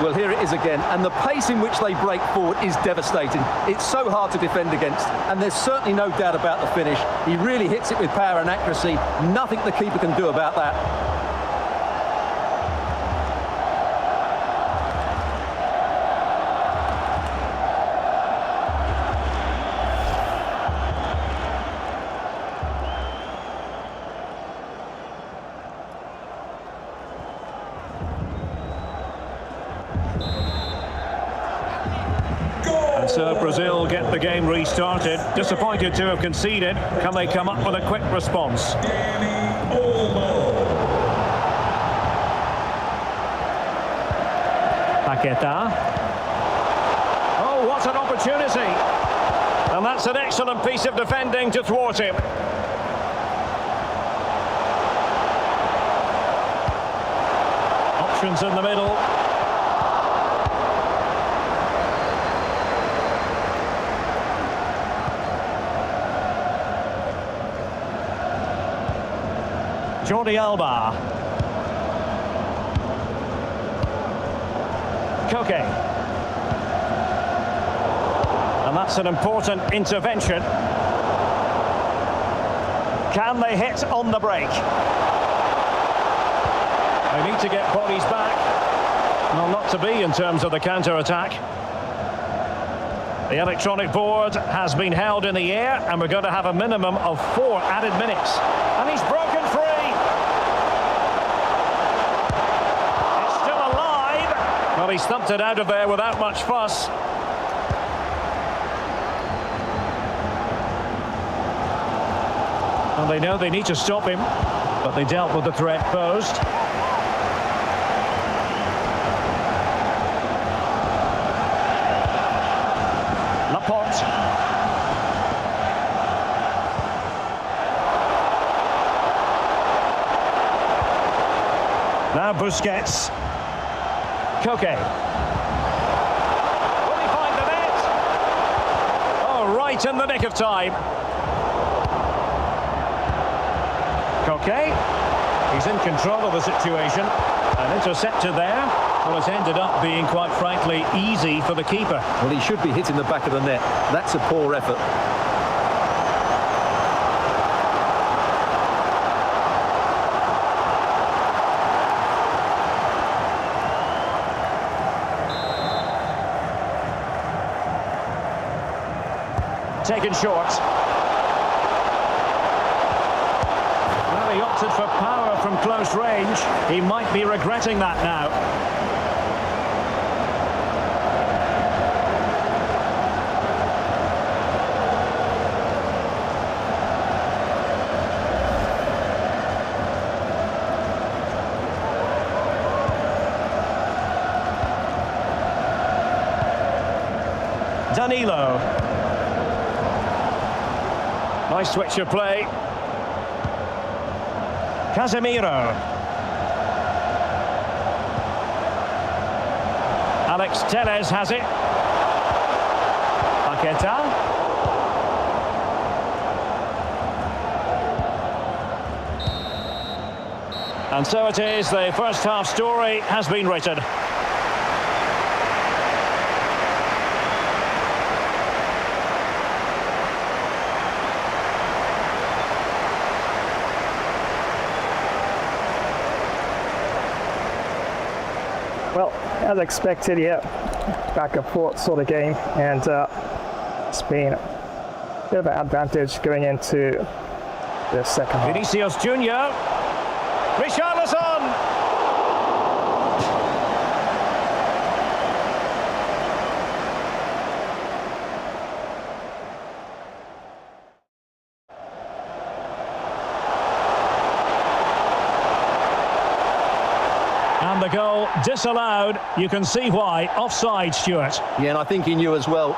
Well, here it is again, and the pace in which they break forward is devastating. It's so hard to defend against, and there's certainly no doubt about the finish. He really hits it with power and accuracy. Nothing the keeper can do about that. And so Brazil get the game restarted. Disappointed to have conceded. Can they come up with a quick response? Paqueta. Oh, what an opportunity. And that's an excellent piece of defending to thwart him. Options in the middle. Jordi Alba. Koke. And that's an important intervention. Can they hit on the break? They need to get bodies back. Well, not to be in terms of the counter-attack. The electronic board has been held in the air, and we're going to have a minimum of 4 added minutes. And he's broken free. It's still alive. Well, he stumped it out of there without much fuss. And they know they need to stop him, but they dealt with the threat posed. Laporte. Now Busquets. Koke. Will he find the net? Oh, right in the nick of time. Koke. He's in control of the situation. An interceptor there. Well, it's ended up being, quite frankly, easy for the keeper. Well, he should be hitting the back of the net. That's a poor effort. Taken short. Well, he opted for power from close range. He might be regretting that now. Danilo. Nice switch of play. Casemiro. Alex Telles has it. Paqueta. And so it is, the first half story has been written. Well, as expected, yeah, back and forth sort of game, and Spain a bit of an advantage going into the second half. Vinicius Junior. Alisson. And the goal disallowed. You can see why. Offside, Stuart. Yeah, and I think he knew as well.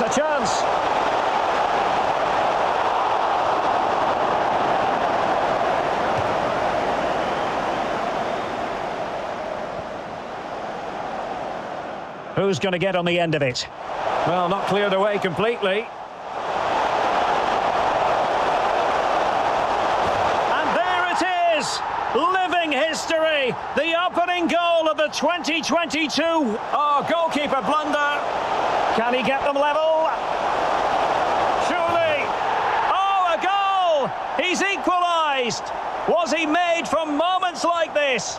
A chance. Who's going to get on the end of it? Well, not cleared away completely. And there it is! Living history! The opening goal of the 2022. Oh, goalkeeper blunder. Can he get them level? Surely. Oh, a goal! He's equalised. Was he made from moments like this?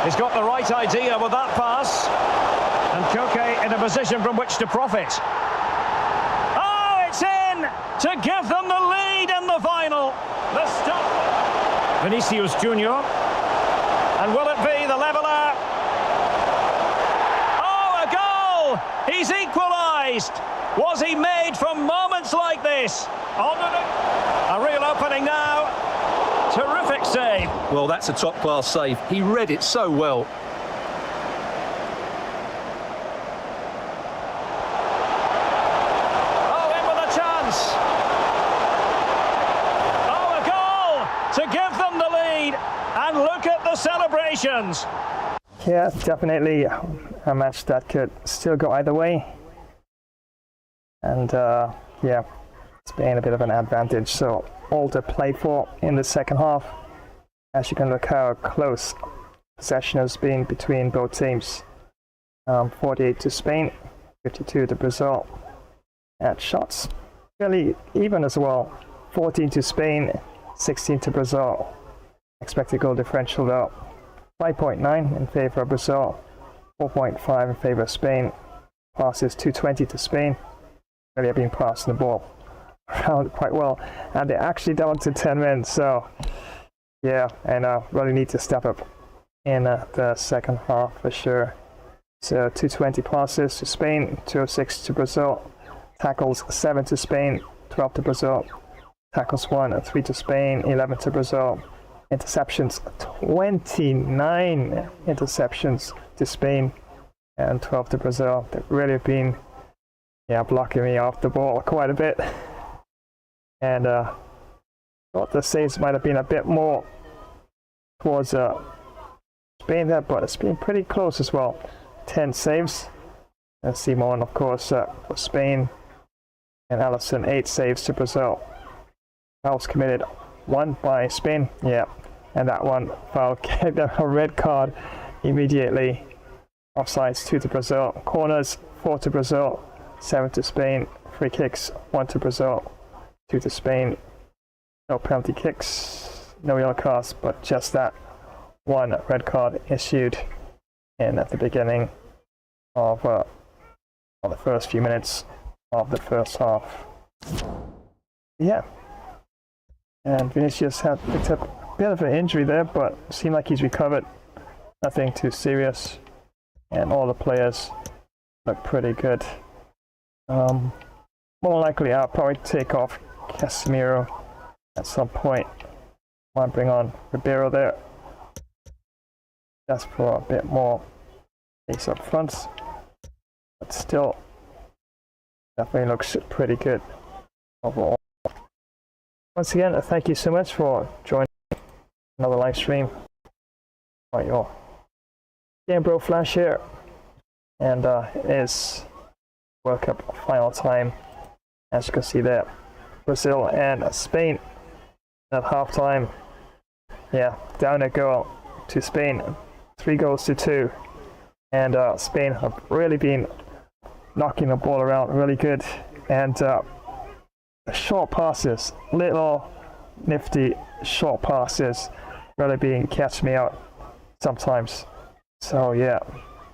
He's got the right idea with that pass. And Koke in a position from which to profit. Oh, it's in to give them the lead in the final. The stop. Vinicius Junior. And will it be the leveller? He's equalised. Was he made from moments like this? A real opening now. Terrific save. Well, that's a top-class save. He read it so well. Oh, in with a chance. Oh, a goal to give them the lead. And look at the celebrations. Yeah, definitely a match that could still go either way. And yeah, Spain a bit of an advantage. So all to play for in the second half. As you can look how close possession has been between both teams. 48 to Spain, 52 to Brazil. And shots really even as well. 14 to Spain, 16 to Brazil. Expected goal differential though. 5.9 in favour of Brazil, 4.5 in favour of Spain. Passes 220 to Spain. Really have been passing the ball around quite well. And they're actually down to 10 men, so yeah, and really need to step up in the second half for sure. So 220 passes to Spain, 206 to Brazil. Tackles 7 to Spain, 12 to Brazil. Tackles 1 and 3 to Spain, 11 to Brazil. Interceptions, 29 interceptions to Spain and 12 to Brazil. They've really been blocking me off the ball quite a bit. And thought the saves might have been a bit more towards Spain there, but it's been pretty close as well. 10 saves. And Simon, of course, for Spain. And Alisson, 8 saves to Brazil. Fouls committed. 1 by Spain, and that one foul gave them a red card immediately. Offsides 2 to Brazil. Corners 4 to Brazil, 7 to Spain. Free kicks 1 to Brazil, 2 to Spain. No penalty kicks, no yellow cards, but just that one red card issued in at the beginning of the first few minutes of the first half. And Vinicius had picked up a bit of an injury there, but seemed like he's recovered. Nothing too serious. And all the players look pretty good. More likely I'll probably take off Casemiro at some point. Might bring on Ribeiro there. Just for a bit more pace up front. But still, definitely looks pretty good overall. Once again, thank you so much for joining another live stream. Right, your Game Bro Flash here. And it is World Cup final time. As you can see there, Brazil and Spain at halftime. Yeah, down a goal to Spain, 3-2. And Spain have really been knocking the ball around really good. And short passes, little nifty short passes, really being catch me out sometimes. So yeah,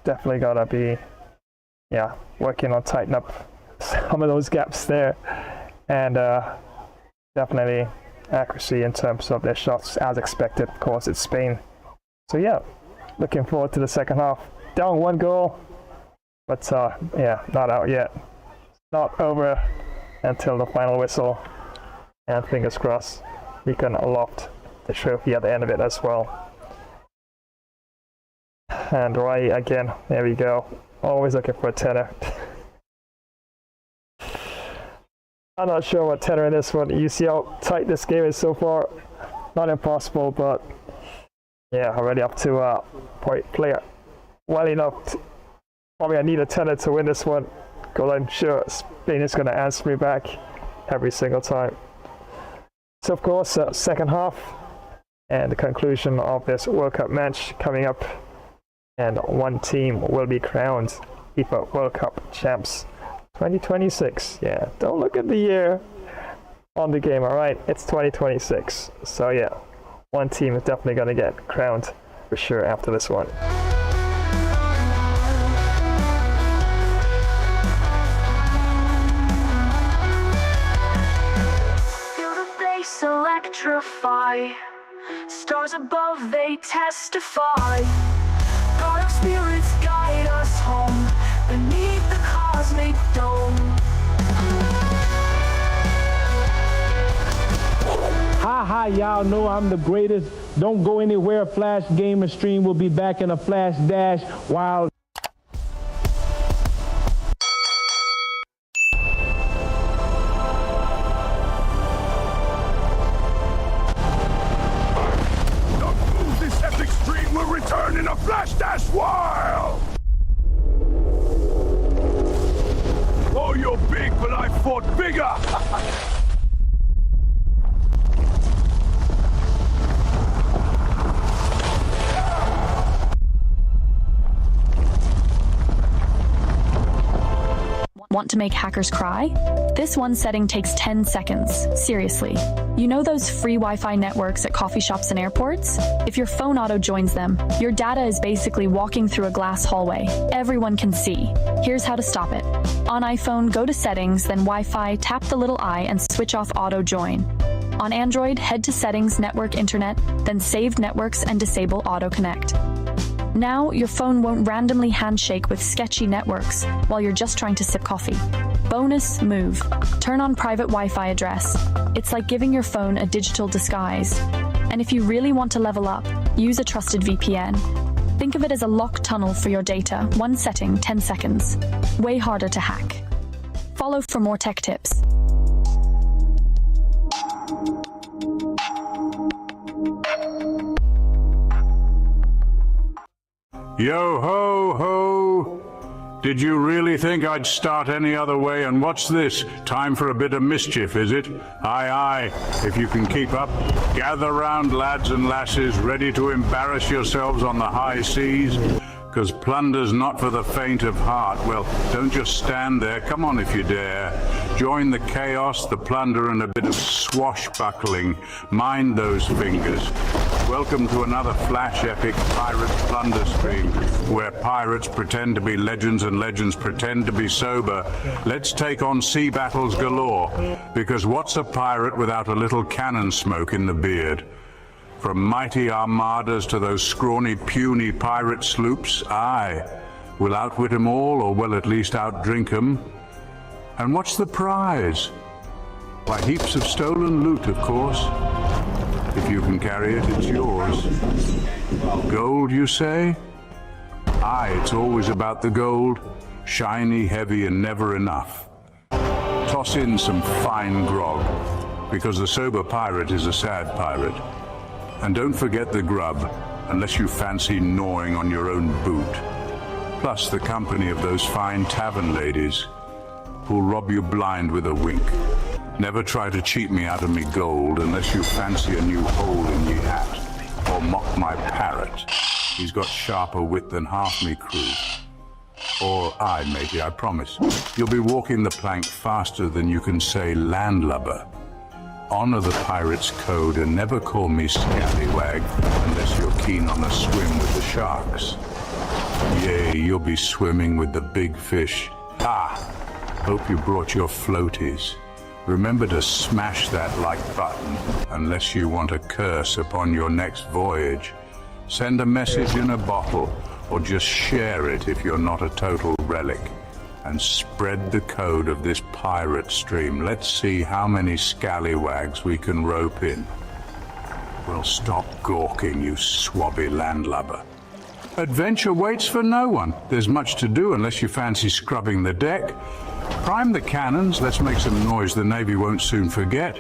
definitely gotta be working on tighten up some of those gaps there, and definitely accuracy in terms of their shots as expected. Of course, it's Spain. So yeah, looking forward to the second half. Down 1 goal, but yeah, not out yet. Not over until the final whistle, and fingers crossed we can loft the trophy at the end of it as well. And right again, there we go. Always looking for a tenner. I'm not sure what tenner in this one. You see how tight this game is so far. Not impossible, but yeah, already up to point player. Well enough. Probably I need a tenner to win this one, because I'm sure Spain is going to answer me back every single time. So of course, second half and the conclusion of this World Cup match coming up, and one team will be crowned FIFA World Cup champs 2026. Yeah, don't look at the year on the game, alright? It's 2026. So yeah, one team is definitely going to get crowned for sure after this one. Electrify, stars above they testify. God of spirits guide us home beneath the cosmic dome. Hi, y'all know I'm the greatest. Don't go anywhere. Flash Gamer Stream will be back in a flash dash while in a flash dash while! Oh, you're big, but I fought bigger! Want to make hackers cry? This one setting takes 10 seconds. Seriously. You know those free Wi-Fi networks at coffee shops and airports? If your phone auto joins them, your data is basically walking through a glass hallway. Everyone can see. Here's how to stop it. On iPhone, go to Settings, then Wi-Fi, tap the little I and switch off auto join. On Android, head to Settings, Network, Internet, then Saved Networks and disable Auto Connect. Now, your phone won't randomly handshake with sketchy networks while you're just trying to sip coffee. Bonus move. Turn on private Wi-Fi address. It's like giving your phone a digital disguise. And if you really want to level up, use a trusted VPN. Think of it as a locked tunnel for your data. One setting, 10 seconds. Way harder to hack. Follow for more tech tips. Yo ho ho! Did you really think I'd start any other way? And what's this? Time for a bit of mischief, is it? Aye aye, if you can keep up. Gather round, lads and lasses, ready to embarrass yourselves on the high seas. 'Cause plunder's not for the faint of heart. Well, don't just stand there, come on if you dare. Join the chaos, the plunder, and a bit of swashbuckling. Mind those fingers. Welcome to another flash epic pirate plunder stream, where pirates pretend to be legends and legends pretend to be sober. Let's take on sea battles galore, because what's a pirate without a little cannon smoke in the beard? From mighty armadas to those scrawny, puny pirate sloops, aye, We'll outwit 'em all, or we'll at least outdrink 'em. And what's the prize? Why, heaps of stolen loot, of course. If you can carry it, it's yours. Gold, you say? Aye, it's always about the gold. Shiny, heavy, and never enough. Toss in some fine grog, because the sober pirate is a sad pirate. And don't forget the grub, unless you fancy gnawing on your own boot. Plus the company of those fine tavern ladies who'll rob you blind with a wink. Never try to cheat me out of me gold unless you fancy a new hole in ye hat, or mock my parrot. He's got sharper wit than half me crew. Or I, matey, I promise. You'll be walking the plank faster than you can say landlubber. Honor the pirate's code and never call me scallywag unless you're keen on a swim with the sharks. Yea, you'll be swimming with the big fish. Ah, hope you brought your floaties. Remember to smash that like button unless you want a curse upon your next voyage. Send a message in a bottle, or just share it if you're not a total relic. And spread the code of this pirate stream. Let's see how many scallywags we can rope in. Well, stop gawking, you swabby landlubber. Adventure waits for no one. There's much to do unless you fancy scrubbing the deck. Prime the cannons, let's make some noise the Navy won't soon forget.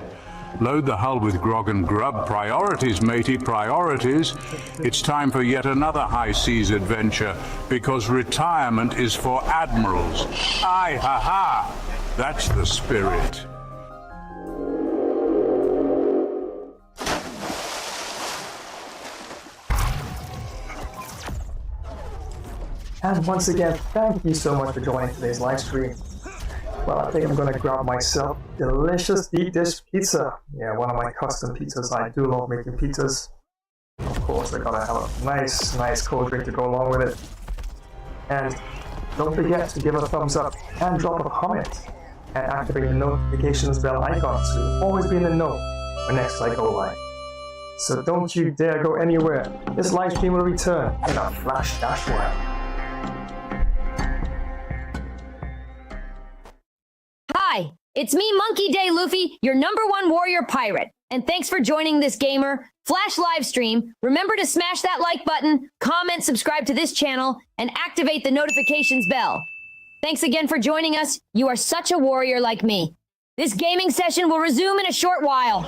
Load the hull with grog and grub. Priorities, matey, priorities. It's time for yet another high seas adventure, because retirement is for admirals. Aye, ha ha! That's the spirit. And once again, thank you so much for joining today's live stream. Well, I think I'm going to grab myself delicious deep dish pizza. Yeah, one of my custom pizzas. I do love making pizzas. Of course, I gotta have a nice cold drink to go along with it. And don't forget to give a thumbs up and drop a comment and activate the notifications bell icon so you'll always be in the know when next I go live. So don't you dare go anywhere. This live stream will return in a flash dash while. Hi, it's me, Monkey Day Luffy, your #1 warrior pirate. And thanks for joining this gamer Flash live stream. Remember to smash that like button, comment, subscribe to this channel, and activate the notifications bell. Thanks again for joining us. You are such a warrior like me. This gaming session will resume in a short while.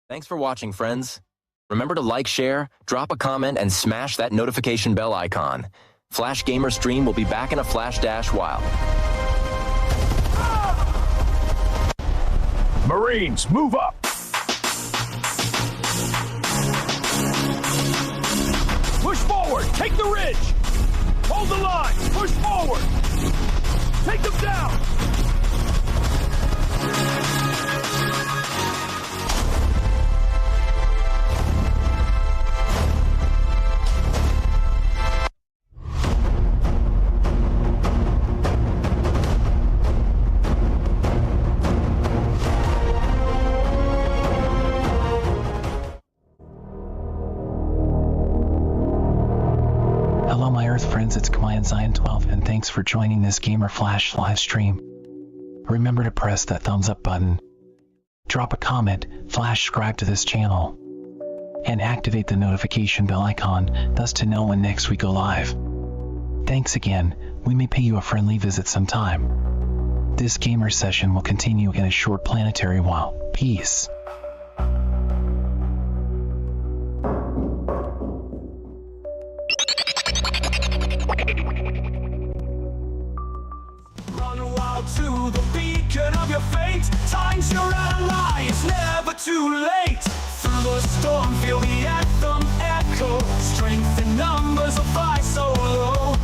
Thanks for watching, friends. Remember to like, share, drop a comment, and smash that notification bell icon. Flash Gamer Stream will be back in a flash dash while. Marines, move up! Push forward! Take the ridge! Hold the line! Push forward! Take them down! Hello my Earth friends, it's Kamayan Zion 12 and thanks for joining this Gamer Flash live stream. Remember to press that thumbs up button, drop a comment, flash subscribe to this channel, and activate the notification bell icon thus to know when next we go live. Thanks again, we may pay you a friendly visit sometime. This gamer session will continue in a short planetary while. Peace. To the beacon of your fate, time's your ally, it's never too late. Through the storm, feel the anthem echo. Strength in numbers will fly so low.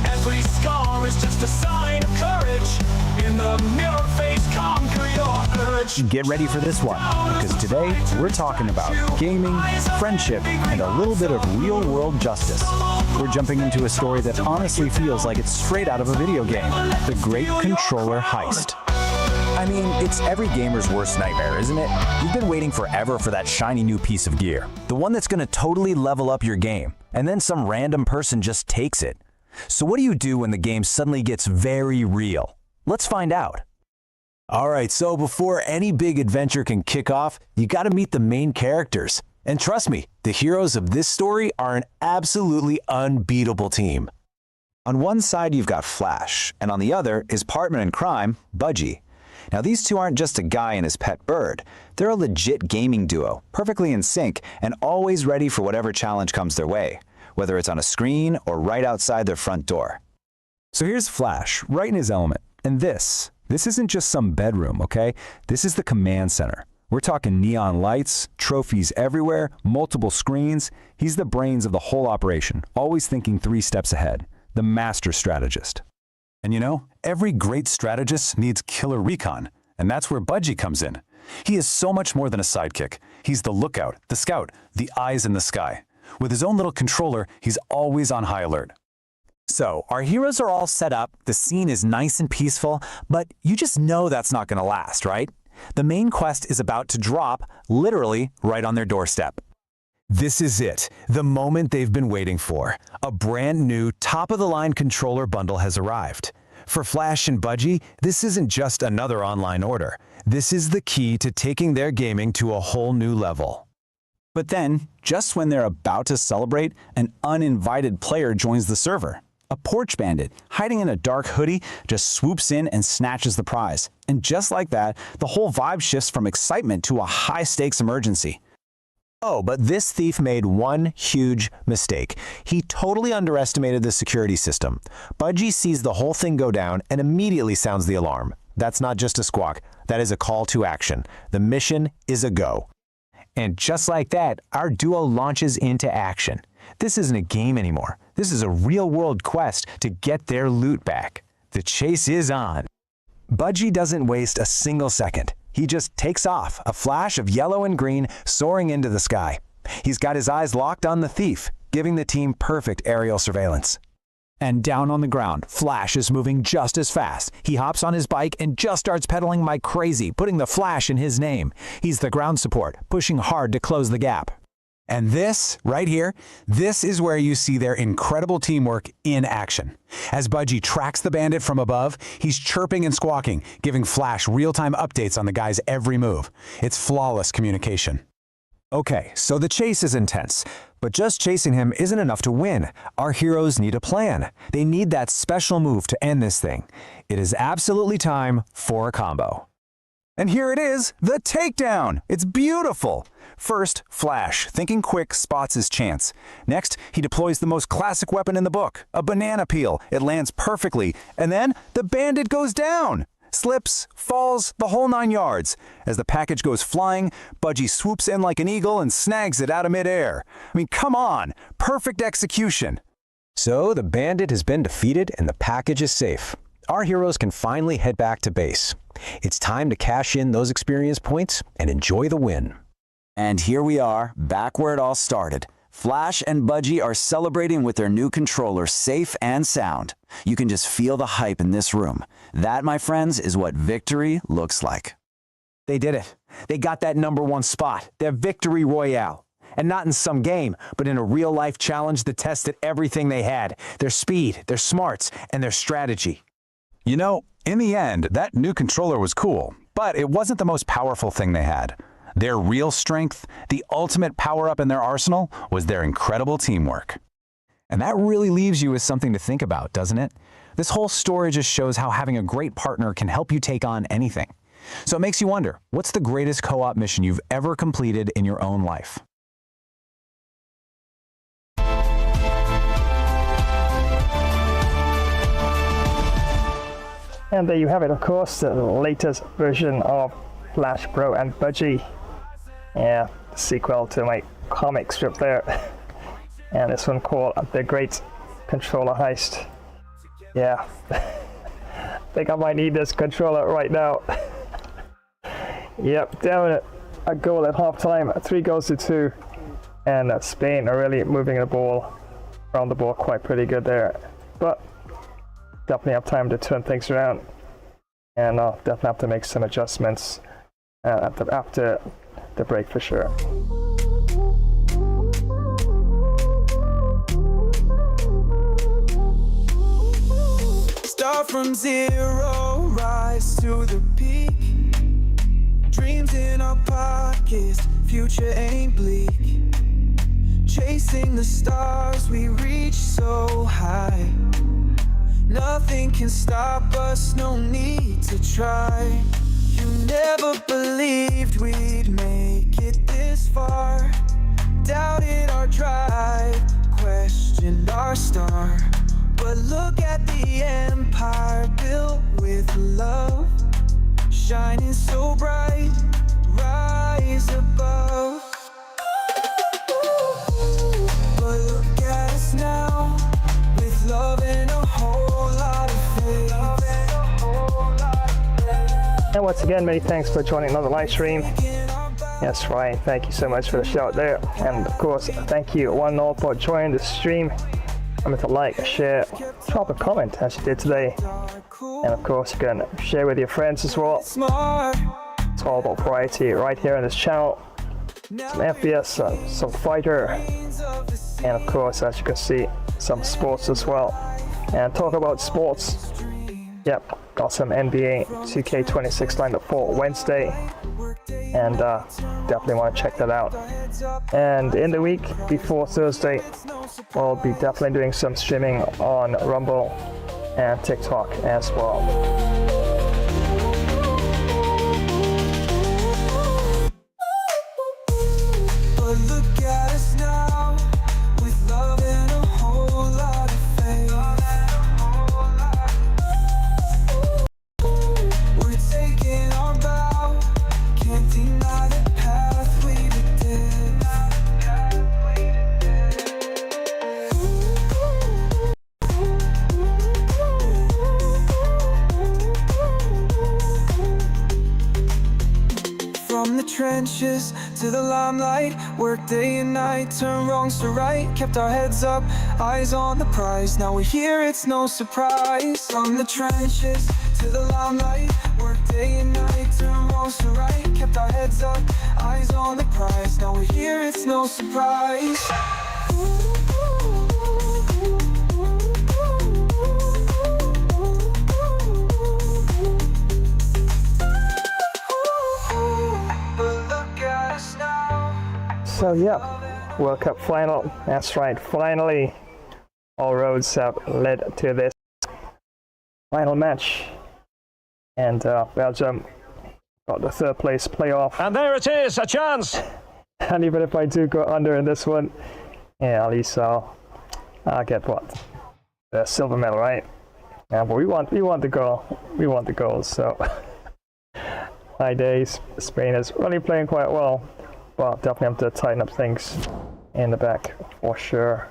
Every scar is just a sign of courage. In the mirror face, conquer your urge. Get ready for this one, because today we're talking about gaming, friendship, and a little bit of real-world justice. We're jumping into a story that honestly feels like it's straight out of a video game, The Great Controller Heist. I mean, it's every gamer's worst nightmare, isn't it? You've been waiting forever for that shiny new piece of gear, the one that's going to totally level up your game, and then some random person just takes it. So what do you do when the game suddenly gets very real? Let's find out. Alright, so before any big adventure can kick off, you gotta meet the main characters. And trust me, the heroes of this story are an absolutely unbeatable team. On one side you've got Flash, and on the other is partner in crime, Budgie. Now these two aren't just a guy and his pet bird. They're a legit gaming duo, perfectly in sync, and always ready for whatever challenge comes their way, whether it's on a screen or right outside their front door. So here's Flash, right in his element, and this isn't just some bedroom, okay? This is the command center. We're talking neon lights, trophies everywhere, multiple screens. He's the brains of the whole operation, always thinking 3 steps ahead, the master strategist. And you know, every great strategist needs killer recon, and that's where Budgie comes in. He is so much more than a sidekick. He's the lookout, the scout, the eyes in the sky. With his own little controller, he's always on high alert. So, our heroes are all set up, the scene is nice and peaceful, but you just know that's not going to last, right? The main quest is about to drop, literally right on their doorstep. This is it, the moment they've been waiting for. A brand new, top-of-the-line controller bundle has arrived. For Flash and Budgie, this isn't just another online order. This is the key to taking their gaming to a whole new level. But then, just when they're about to celebrate, an uninvited player joins the server. A porch bandit, hiding in a dark hoodie, just swoops in and snatches the prize. And just like that, the whole vibe shifts from excitement to a high-stakes emergency. Oh, but this thief made one huge mistake. He totally underestimated the security system. Budgie sees the whole thing go down and immediately sounds the alarm. That's not just a squawk, that is a call to action. The mission is a go. And just like that, our duo launches into action. This isn't a game anymore. This is a real-world quest to get their loot back. The chase is on. Budgie doesn't waste a single second. He just takes off, a flash of yellow and green soaring into the sky. He's got his eyes locked on the thief, giving the team perfect aerial surveillance. And down on the ground, Flash is moving just as fast. He hops on his bike and just starts pedaling like crazy, putting the Flash in his name. He's the ground support, pushing hard to close the gap. And this, right here, this is where you see their incredible teamwork in action. As Budgie tracks the bandit from above, he's chirping and squawking, giving Flash real-time updates on the guy's every move. It's flawless communication. Okay, so the chase is intense, but just chasing him isn't enough to win. Our heroes need a plan. They need that special move to end this thing. It is absolutely time for a combo. And here it is, the takedown! It's beautiful! First, Flash, thinking quick, spots his chance. Next, he deploys the most classic weapon in the book, a banana peel. It lands perfectly, and then the bandit goes down! Slips, falls, the whole 9 yards. As the package goes flying, Budgie swoops in like an eagle and snags it out of midair. I mean, come on! Perfect execution! So, the bandit has been defeated and the package is safe. Our heroes can finally head back to base. It's time to cash in those experience points and enjoy the win. And here we are, back where it all started. Flash and Budgie are celebrating with their new controller safe and sound. You can just feel the hype in this room. That, my friends, is what victory looks like. They did it. They got that #1 spot, their victory royale. And not in some game, but in a real-life challenge that tested everything they had. Their speed, their smarts, and their strategy. You know, in the end, that new controller was cool, but it wasn't the most powerful thing they had. Their real strength, the ultimate power-up in their arsenal, was their incredible teamwork. And that really leaves you with something to think about, doesn't it? This whole story just shows how having a great partner can help you take on anything. So it makes you wonder, what's the greatest co-op mission you've ever completed in your own life? And there you have it, of course, the latest version of Flash Bro and Budgie. Yeah, the sequel to my comic strip there. And this one called The Great Controller Heist. Yeah, I think I might need this controller right now. Yep, down a goal at halftime, 3 goals to 2. And Spain are really moving the ball around the ball quite pretty good there. But definitely have time to turn things around. and I'll definitely have to make some adjustments after the break for sure. Start from zero, rise to the peak. Dreams in our pockets, future ain't bleak. Chasing the stars, we reach so high. Nothing can stop us, no need to try. You never believed we'd make it this far. Doubted our drive, questioned our star. But look at the empire built with love, shining so bright, rise above. But look at us now, with love and a whole lot of faith. And once again, many thanks for joining another live stream. Yes, Ryan, thank you so much for the shout there. And of course, thank you one and all for joining the stream. Remember to like, share, drop a comment as you did today. And of course, you can share with your friends as well. It's all about variety right here on this channel. Some FPS, some fighter, and of course, as you can see, some sports as well. And talk about sports. Yep, got some NBA 2K26 lined up for Wednesday. And definitely want to check that out. And in the week before Thursday, we'll be definitely doing some streaming on Rumble and TikTok as well. But look at us now, with love and a whole lot of faith. We're taking our bow, can't deny the path we did. From the trenches to the limelight, work day and night, turn wrongs to right, kept our heads up, eyes on the prize. Now we're here, it's no surprise. From the trenches to the limelight, work day and night, turn wrongs to right, kept our heads up, eyes on the prize. Now we're here, it's no surprise. So yeah, World Cup final. That's right, finally all roads have led to this final match. And Belgium got the third place playoff. And there it is, a chance. And even if I do go under in this one, yeah, at least I'll get what? The silver medal, right? Yeah, but we want the goal. We want the goals, so my days, Spain is really playing quite well. Well, definitely have to tighten up things in the back for sure.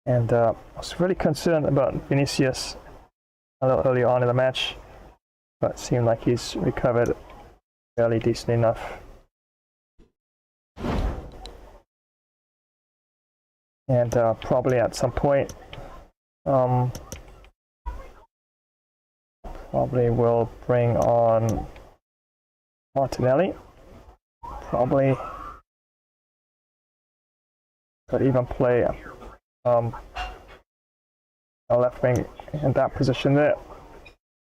And I was really concerned about Vinicius a little earlier on in the match, but it seemed like he's recovered fairly decent enough. And probably at some point, probably will bring on Martinelli. Probably could even play a left wing in that position there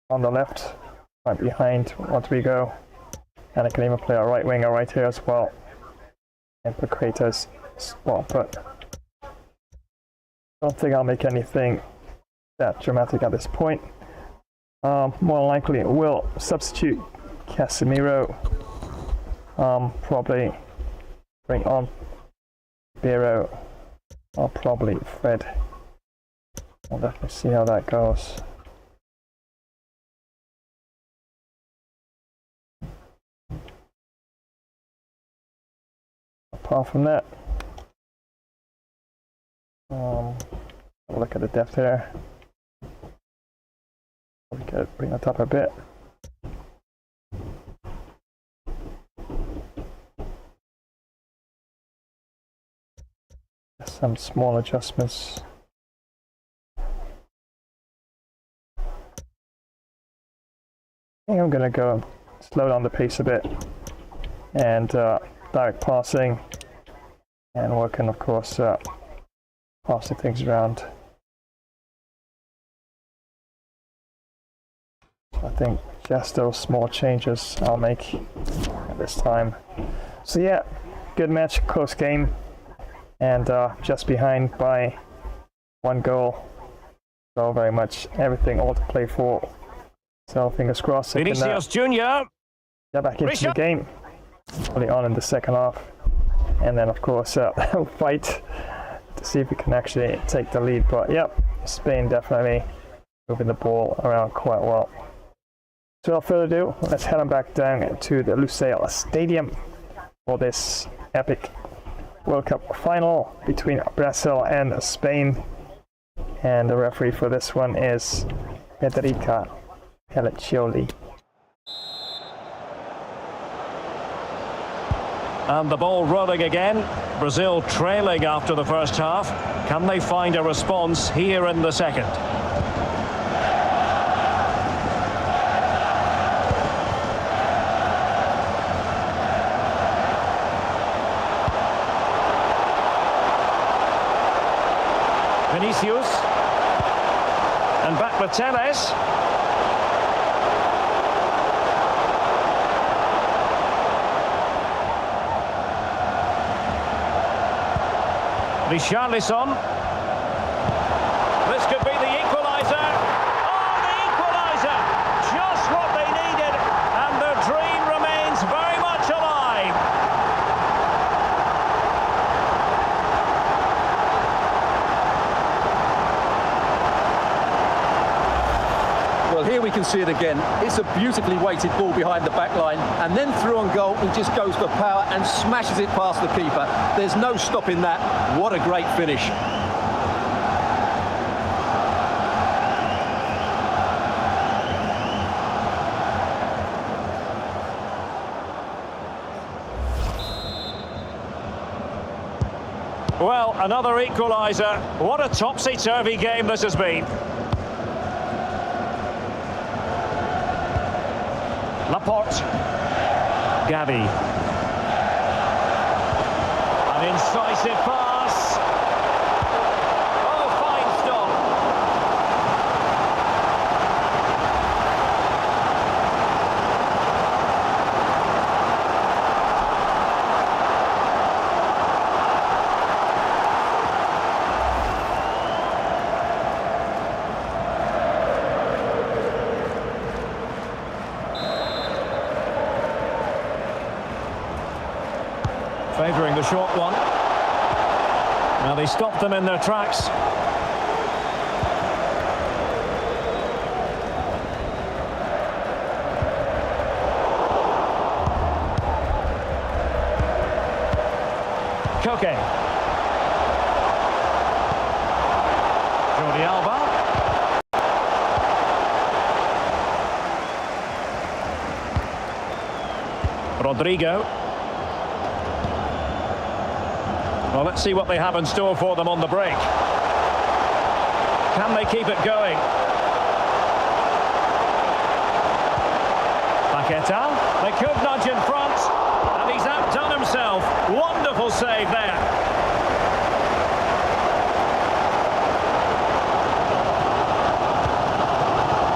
on the left, right behind once we go, and I can even play a right winger right here as well and put Kratos spot, but I don't think I'll make anything that dramatic at this point. More likely we'll substitute Casemiro. Probably bring on Biro, or probably Fred. I'll definitely see how that goes. Apart from that, look at the depth here. We could bring that up a bit. Some small adjustments. think I'm gonna go slow down the pace a bit and direct passing and working, of course, passing things around. I think just those small changes I'll make at this time. So yeah, good match, close game, and just behind by 1 goal. So very much everything all to play for. So fingers crossed. Vinicius Junior. Get back into the game early on in the second half, and then of course fight to see if we can actually take the lead. But yep, Spain definitely moving the ball around quite well. So without further ado, let's head on back down to the Lusail Stadium for this epic World Cup final between Brazil and Spain. And the referee for this one is Federica Pelliccioli. And the ball rolling again. Brazil trailing after the first half. Can they find a response here in the second? Vinicius. And back with Telles. Alisson. This could be the equaliser. Oh, the equaliser! Just what they needed, and their dream remains very much alive. Well, here we can see it again. It's a beautifully weighted ball behind the back line, and then through on goal, he just goes for power and smashes it past the keeper. There's no stopping that. What a great finish. Well, another equaliser. What a topsy-turvy game this has been. Laporte. Gavi. An incisive pass. Oh, fine stop. Favouring the short one. Now they stopped them in their tracks. Koke. Jordi Alba. Rodrigo. Well, let's see what they have in store for them on the break. Can they keep it going? Paqueta. They could nudge in front, and he's outdone himself. Wonderful save there.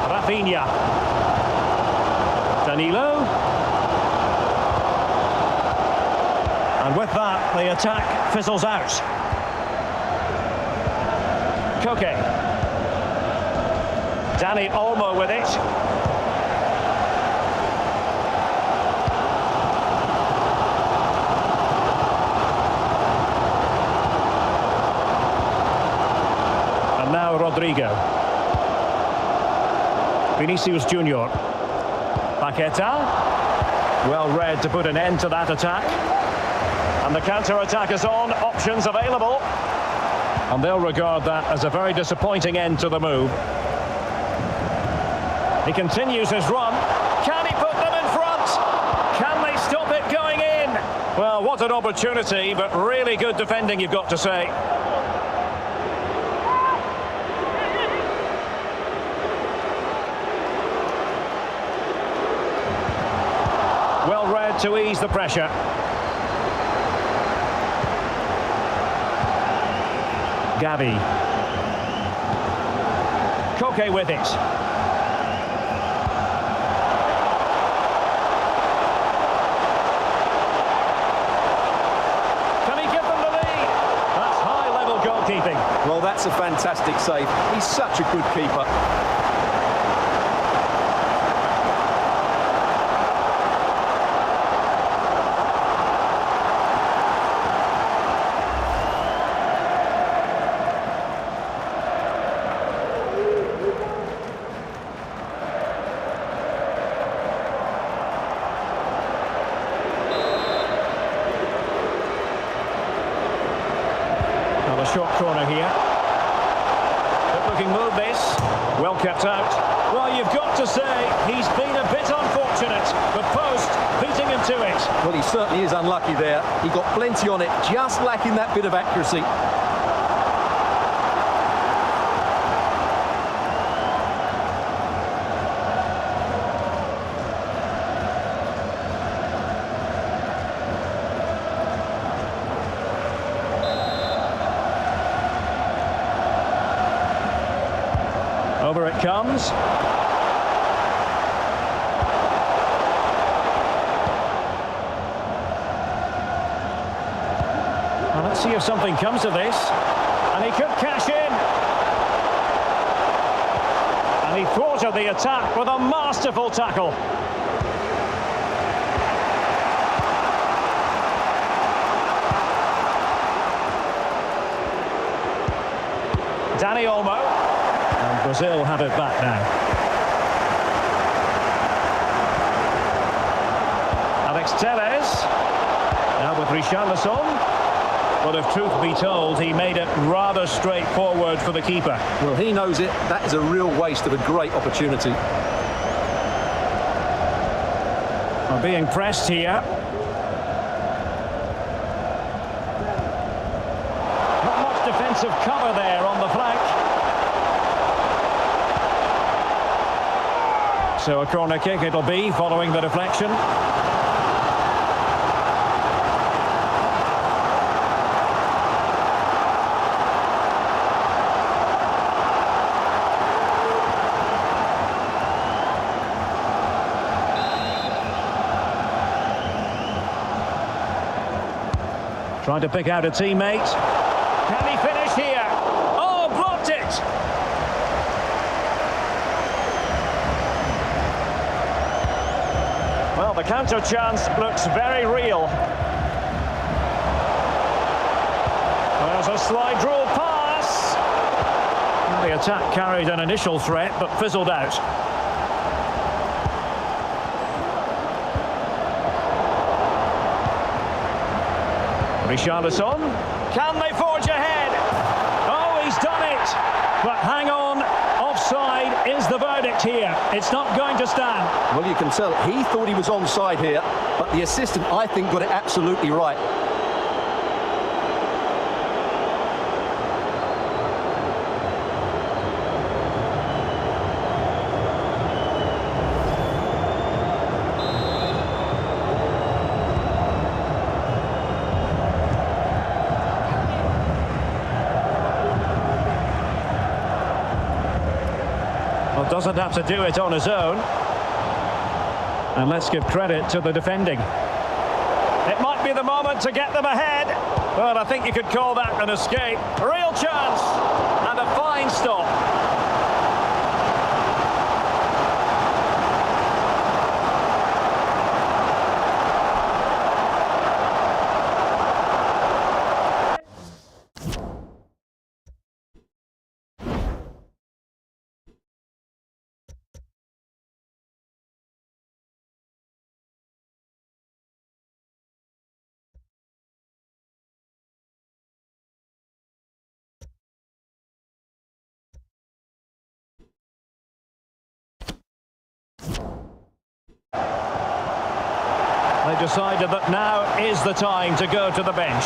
Rafinha. Danilo. And with that, the attack fizzles out. Koke. Dani Olmo with it. And now Rodrigo. Vinicius Junior. Paqueta. Well read to put an end to that attack. And the counter-attack is on, options available. And they'll regard that as a very disappointing end to the move. He continues his run. Can he put them in front? Can they stop it going in? Well, what an opportunity, but really good defending, you've got to say. to ease the pressure. Gavi. Koke with it. Can he give them the lead? That's high-level goalkeeping. Well, that's a fantastic save. He's such a good keeper. A short corner here. Good looking move this. Well kept out. Well, you've got to say he's been a bit unfortunate. The post beating him to it. Well, he certainly is unlucky there. He got plenty on it, just lacking that bit of accuracy. Over it comes. Well, let's see if something comes of this. And he could cash in. And he thwarted the attack with a masterful tackle. Danny Olmo. And Brazil have it back now. Alex Telles. Now with Alisson. But if truth be told, he made it rather straightforward for the keeper. Well, he knows it. That is a real waste of a great opportunity. Well, being pressed here. Not much defensive cover there on the flank. So a corner kick it'll be following the deflection. Trying to pick out a teammate. Can he finish here? Oh, blocked it! Well, the counter chance looks very real. There's a slide rule pass. Well, the attack carried an initial threat, but fizzled out. Alisson, can they forge ahead? Oh, he's done it! But hang on, offside is the verdict here. It's not going to stand. Well, you can tell he thought he was onside here, but the assistant, I think, got it absolutely right. Doesn't have to do it on his own. And let's give credit to the defending. It might be the moment to get them ahead. Well, I think you could call that an escape. A real chance. And a fine stop. They decided that now is the time to go to the bench.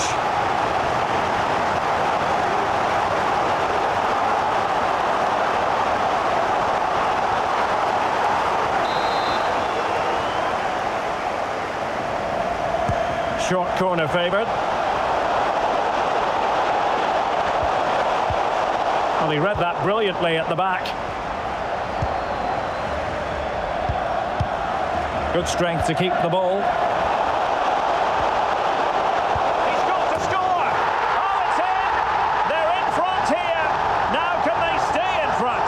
Short corner favoured. Well, he read that brilliantly at the back. Good strength to keep the ball. He's got to score! Oh, it's in! They're in front here! Now can they stay in front?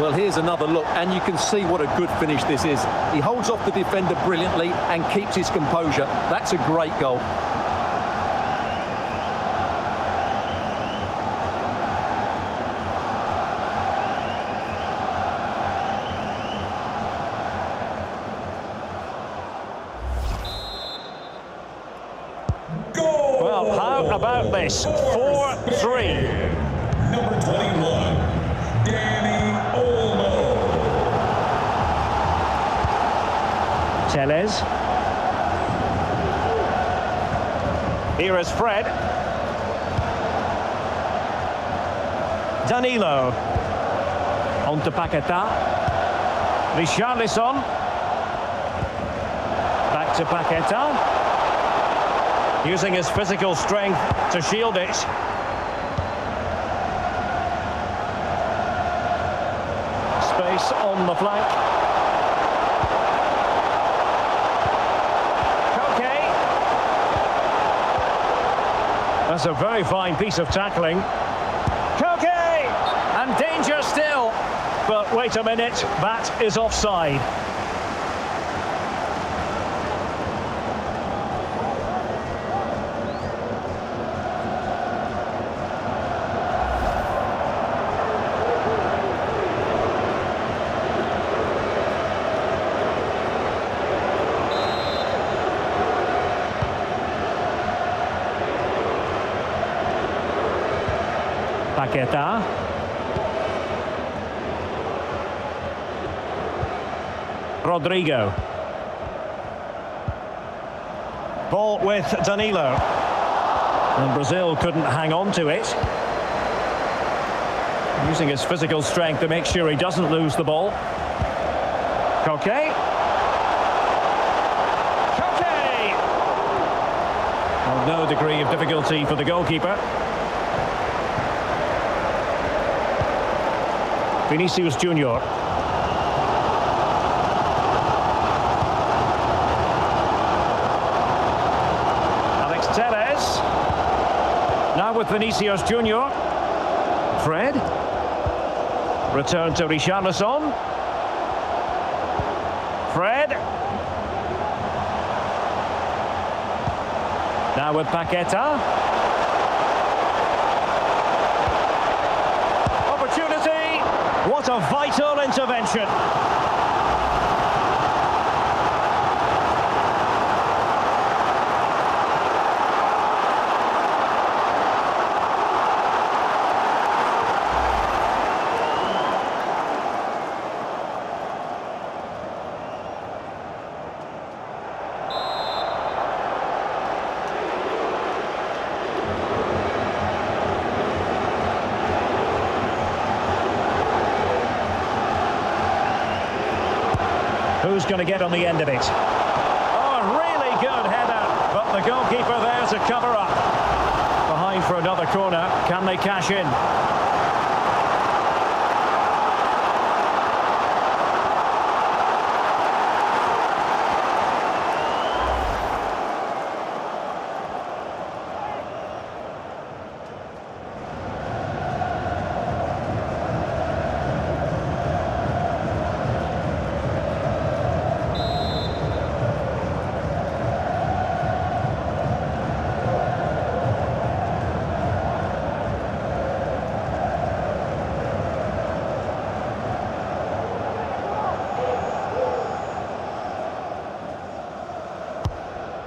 Well, here's another look, and you can see what a good finish this is. He holds off the defender brilliantly and keeps his composure. That's a great goal. Well, how about this? 4-3. Number 21, Olmo. Tellez. Here is Fred. Danilo. On to Paquetá. Alisson. Back to Paquetá. Using his physical strength to shield it. Space on the flank. Koke. That's a very fine piece of tackling. Koke! And danger still. But wait a minute, that is offside. Paquetá. Rodrigo. Ball with Danilo. And Brazil couldn't hang on to it. Using his physical strength to make sure he doesn't lose the ball. Koke. Koke! Well, no degree of difficulty for the goalkeeper. Vinicius Junior. Alex Tellez. Now with Vinicius Junior. Fred. Return to Alisson. Fred. Now with Paquetá. Opportunity. What a vital intervention. Who's going to get on the end of it? Oh, really good header, but the goalkeeper there to cover up. Behind for another corner. Can they cash in?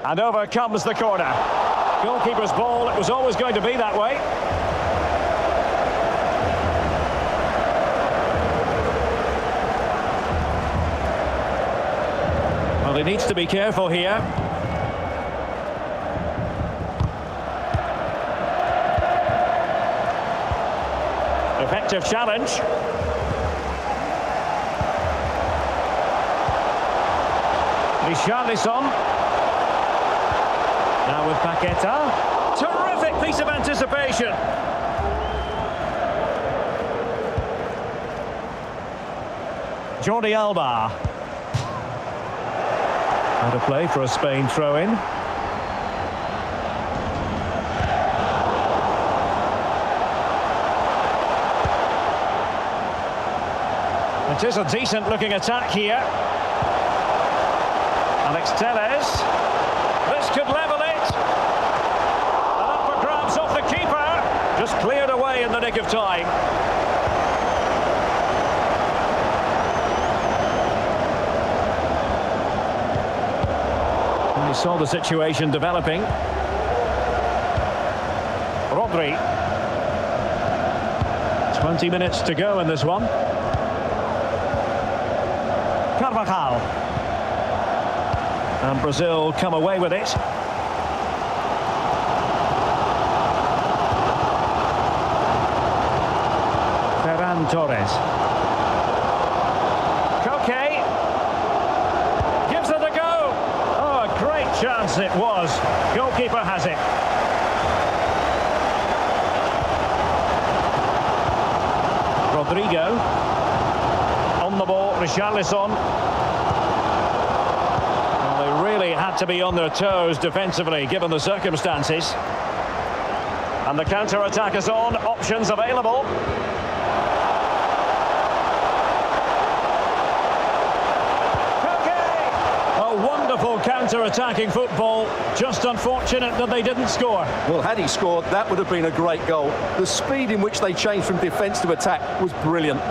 And over comes the corner. Goalkeeper's ball, it was always going to be that way. Well, he needs to be careful here. Effective challenge. Alisson. Now with Paqueta. Terrific piece of anticipation. Jordi Alba. Out of play for a Spain throw-in. It is a decent-looking attack here. Alex Telles. This could level it. And up for grabs off the keeper. Just cleared away in the nick of time. And he saw the situation developing. Rodri. 20 minutes to go in this one. Carvajal. And Brazil come away with it. Ferran Torres. Koke. Gives it a go. Oh, a great chance it was. Goalkeeper has it. Rodrigo. On the ball, Alisson. Well, they really had to be on their toes defensively, given the circumstances. And the counter-attack is on. Options available. A wonderful counter-attacking football. Just unfortunate that they didn't score. Well, had he scored, that would have been a great goal. The speed in which they changed from defence to attack was brilliant.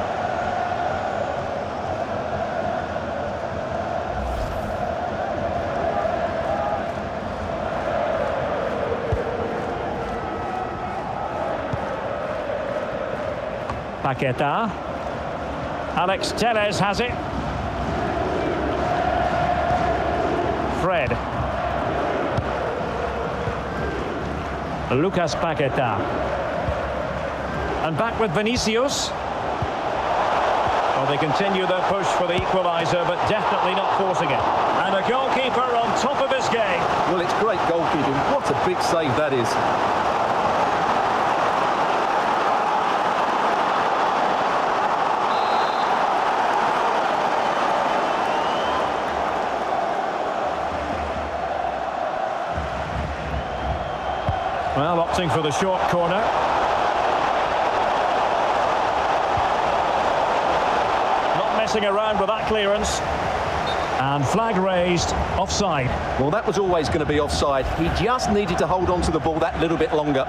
Paqueta. Alex Telles has it. Fred. Lucas Paqueta. And back with Vinicius. Well, they continue their push for the equaliser, but definitely not forcing it. And a goalkeeper on top of his game. Well, it's great goalkeeping. What a big save that is. Well, opting for the short corner. Not messing around with that clearance. And flag raised, offside. Well, that was always going to be offside. He just needed to hold on to the ball that little bit longer.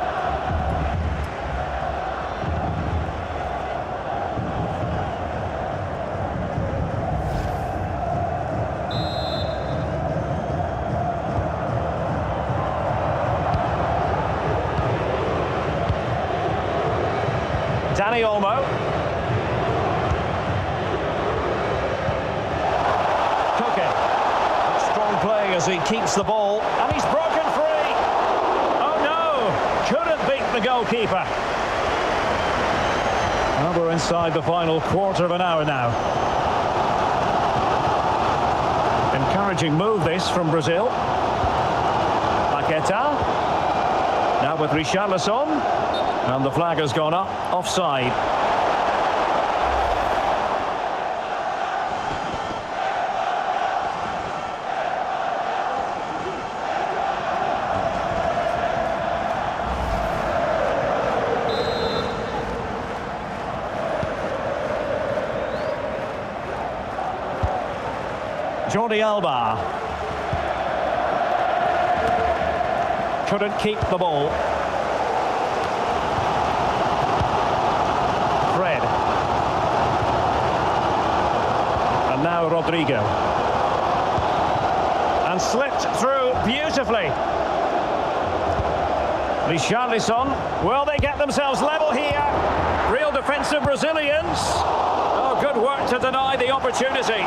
Danny Olmo. Koke. Strong play as he keeps the ball. And he's broken free. Oh no! Couldn't beat the goalkeeper. Well, we're inside the final quarter of an hour now. Encouraging move this from Brazil. Paqueta. Now with Alisson. And the flag has gone up, offside. Jordi Alba. Couldn't keep the ball. Fred. And now Rodrigo. And slipped through beautifully. Alisson. Will they get themselves level here? Real defensive Brazilians. Oh, good work to deny the opportunity.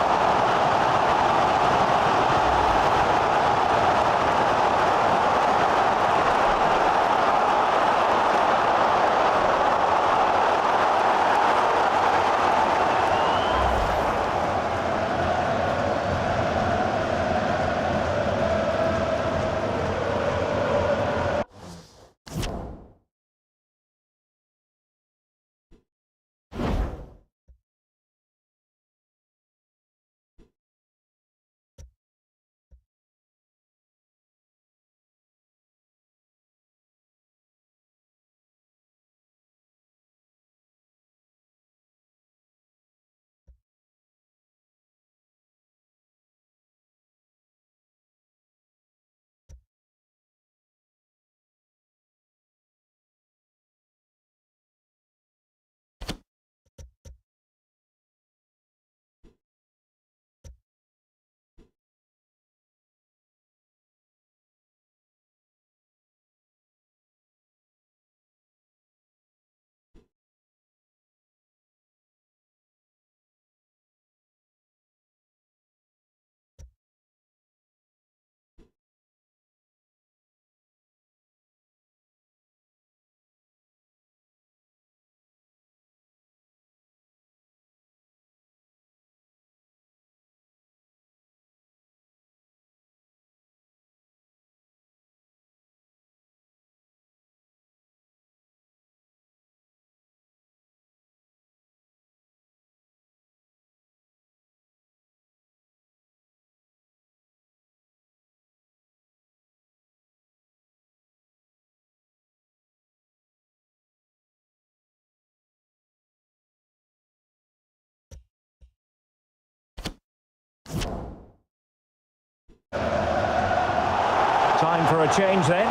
Time for a change then.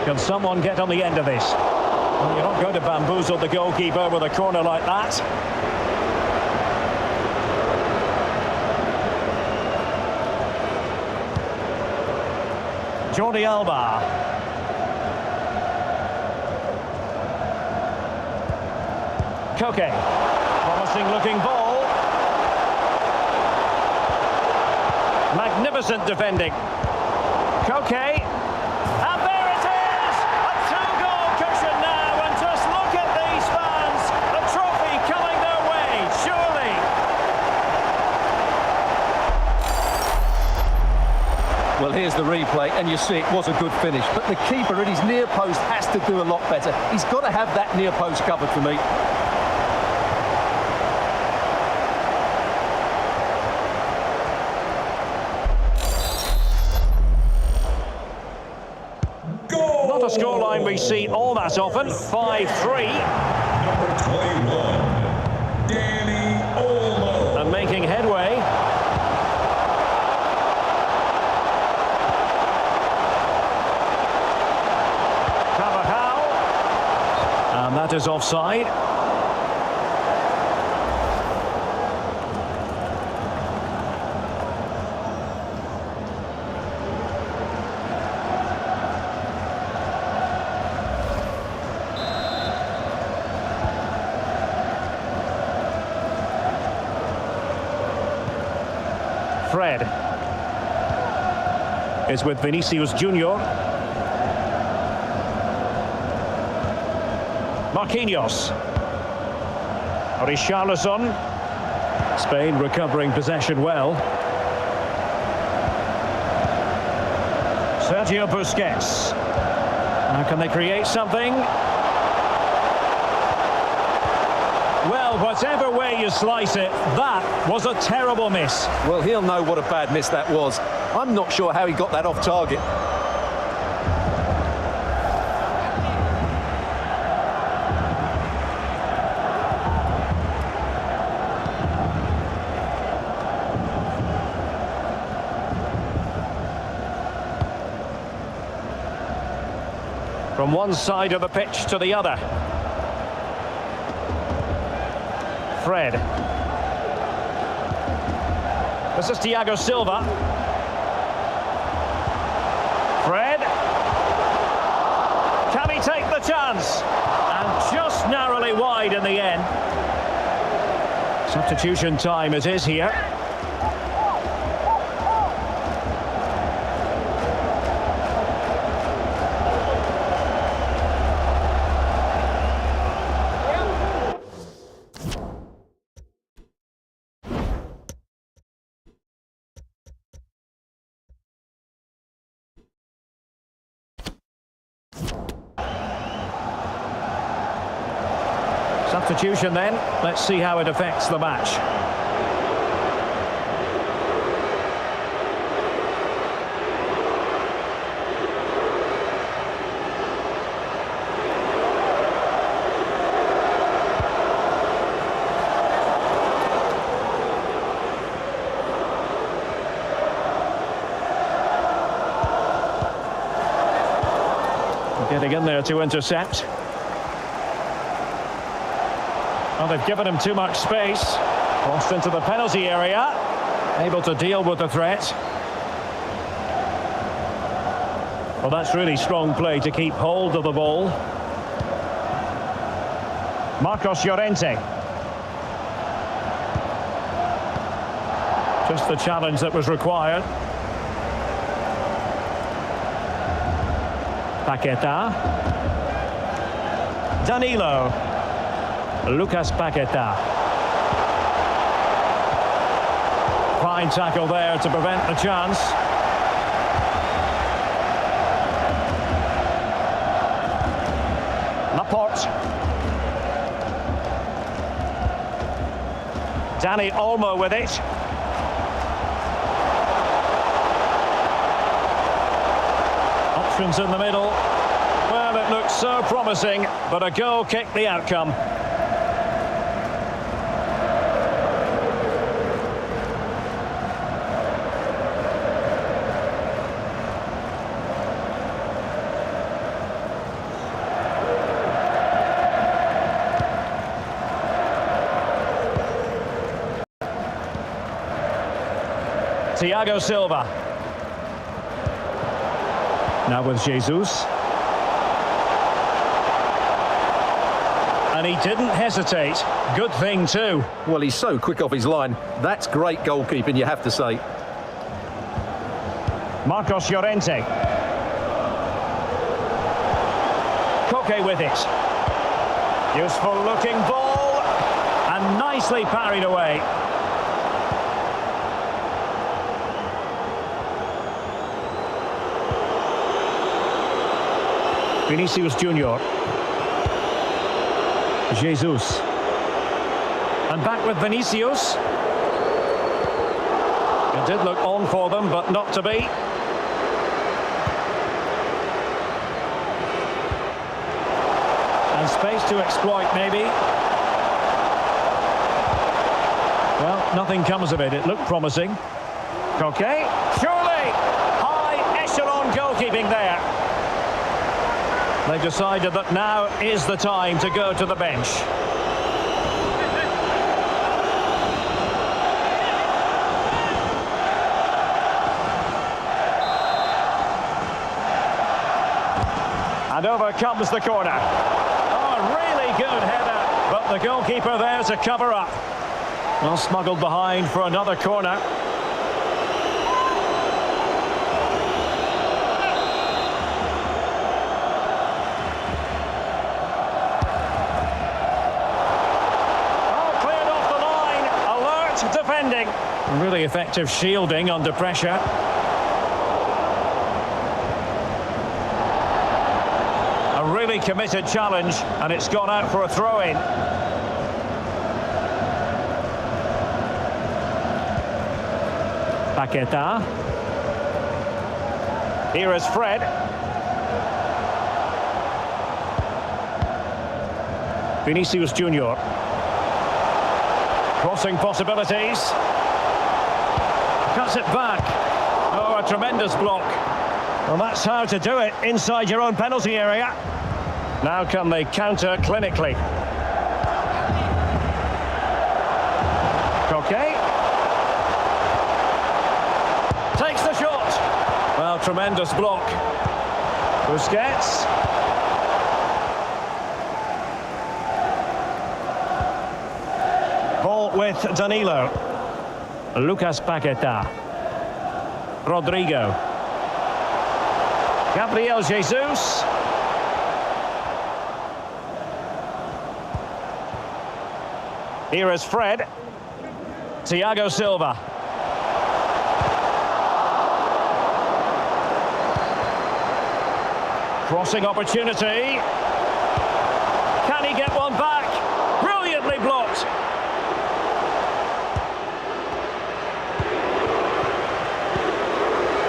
Can someone get on the end of this? Well, you're not going to bamboozle the goalkeeper with a corner like that. Jordi Alba. Koke. Promising looking ball. Magnificent defending. Koke. Well, here's the replay, and you see it was a good finish. But the keeper at his near post has to do a lot better. He's got to have that near post covered for me. Not a scoreline we see all that often. 5-3. Number 21, Danny Olmo. And making headway. And that is offside. Fred is with Vinicius Junior. Marquinhos. Alisson. Spain recovering possession well. Sergio Busquets. Now can they create something? Well, whatever way you slice it, that was a terrible miss. Well, he'll know what a bad miss that was. I'm not sure how he got that off target. From one side of the pitch to the other. Fred. This is Thiago Silva. Fred. Can he take the chance? And just narrowly wide in the end. Substitution time it is here. Substitution then. Let's see how it affects the match. Getting in there to intercept. Well, they've given him too much space. Crossed into the penalty area. Able to deal with the threat. Well, that's really strong play to keep hold of the ball. Marcos Llorente. Just the challenge that was required. Paqueta. Danilo. Lucas Paqueta. Fine tackle there to prevent the chance. Laporte. Danny Olmo with it. Options in the middle. Well, it looks so promising, but a goal kicked the outcome. Thiago Silva. Now with Jesus. And he didn't hesitate. Good thing too. Well, he's so quick off his line. That's great goalkeeping, you have to say. Marcos Llorente. Koke with it. Useful looking ball. And nicely parried away. Vinicius Junior. Jesus. And back with Vinicius. It did look on for them, but not to be. And space to exploit, maybe. Well, nothing comes of it. It looked promising. Koke. Surely! High echelon goalkeeping there. They've decided that now is the time to go to the bench. And over comes the corner. Oh, really good header, but the goalkeeper there to cover up. Well, smuggled behind for another corner. Defending. Really effective shielding under pressure. A really committed challenge, and it's gone out for a throw-in. Paqueta. Here is Fred. Vinicius Junior. Crossing possibilities. Cuts it back. Oh, a tremendous block. Well, that's how to do it inside your own penalty area. Now can they counter clinically? Koke. Takes the shot. Well, tremendous block. Busquets. Ball with Danilo. Lucas Paqueta. Rodrigo. Gabriel Jesus. Here is Fred. Thiago Silva. Crossing opportunity. Can he get one back? Brilliantly blocked.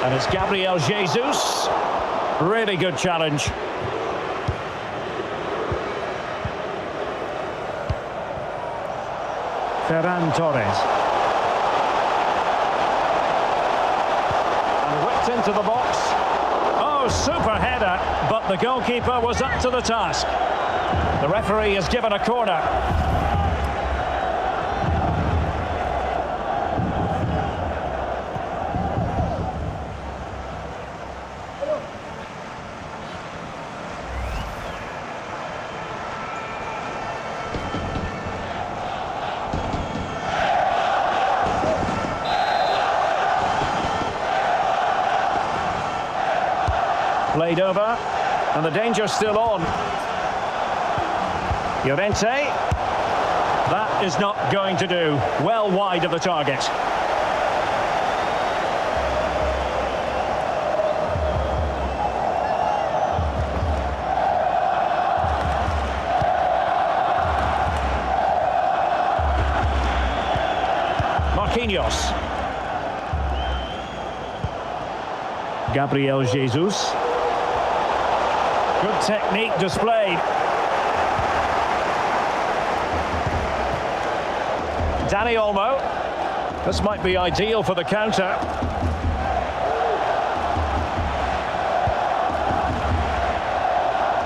And it's Gabriel Jesus. Really good challenge. Ferran Torres. And whipped into the box. Oh, super header, but the goalkeeper was up to the task. The referee has given a corner. Played over, and the danger's still on. Llorente. That is not going to do. Well wide of the target. Marquinhos. Gabriel Jesus. Good technique displayed. Dani Olmo. This might be ideal for the counter.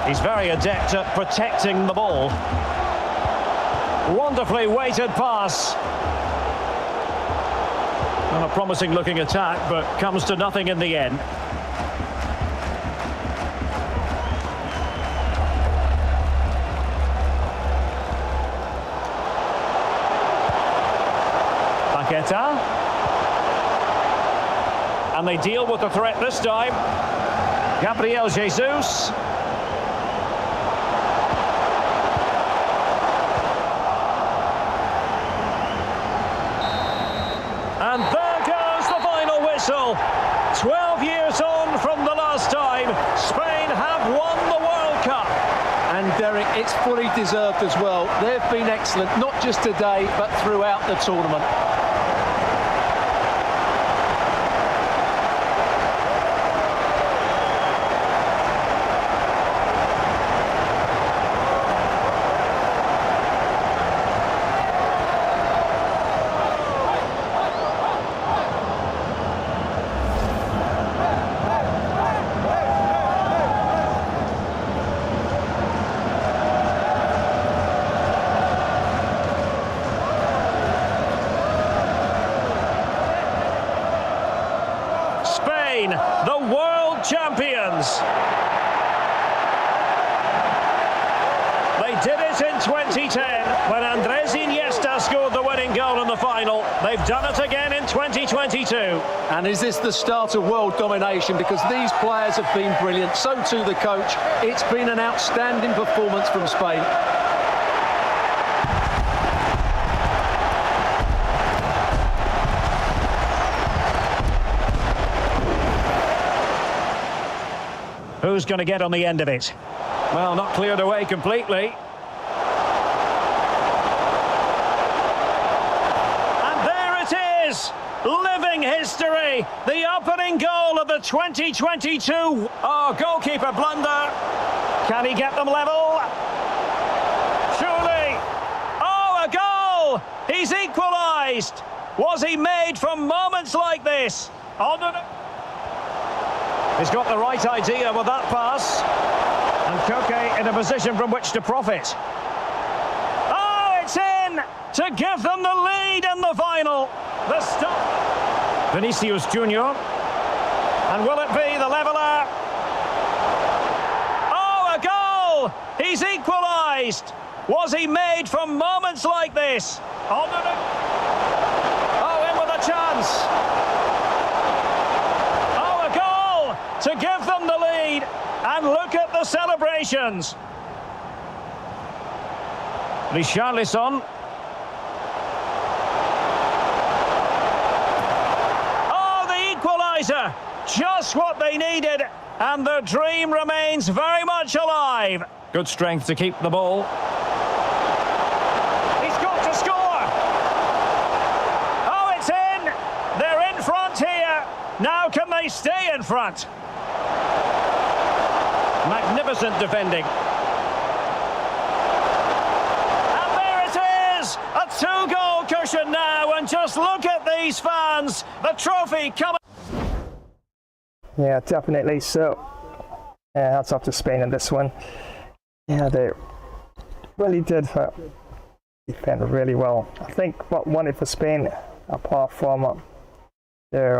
He's very adept at protecting the ball. Wonderfully weighted pass. Well, a promising looking attack, but comes to nothing in the end. Paqueta. And they deal with the threat this time. Gabriel Jesus. And there goes the final whistle. 12 years on from the last time, Spain have won the World Cup. And Derek, it's fully deserved as well. They've been excellent, not just today, but throughout the tournament. Spain, the world champions. They did it in 2010 when Andres Iniesta scored the winning goal in the final. They've done it again in 2022. And is this the start of world domination? Because these players have been brilliant, so too the coach. It's been an outstanding performance from Spain. Who's going to get on the end of it? Well, not cleared away completely. And there it is! Living history! The opening goal of the 2022... Oh, goalkeeper blunder. Can he get them level? Surely. Oh, a goal! He's equalised! Was he made from moments like this? He's got the right idea with that pass. And Koke in a position from which to profit. Oh, it's in! To give them the lead in the final. The stop. Vinicius Junior. And will it be the leveller? Oh, a goal! He's equalised! Was he made from moments like this? Oh, in with a chance. To give them the lead, and look at the celebrations. Alisson. Oh, the equaliser! Just what they needed, and the dream remains very much alive. Good strength to keep the ball. He's got to score! Oh, it's in! They're in front here. Now can they stay in front? Magnificent defending. And there it is! A two-goal cushion now, and just look at these fans. The trophy coming. Yeah, definitely. So, yeah, hats off to Spain in this one. Yeah, they really did defend really well. I think what won it for Spain, apart from their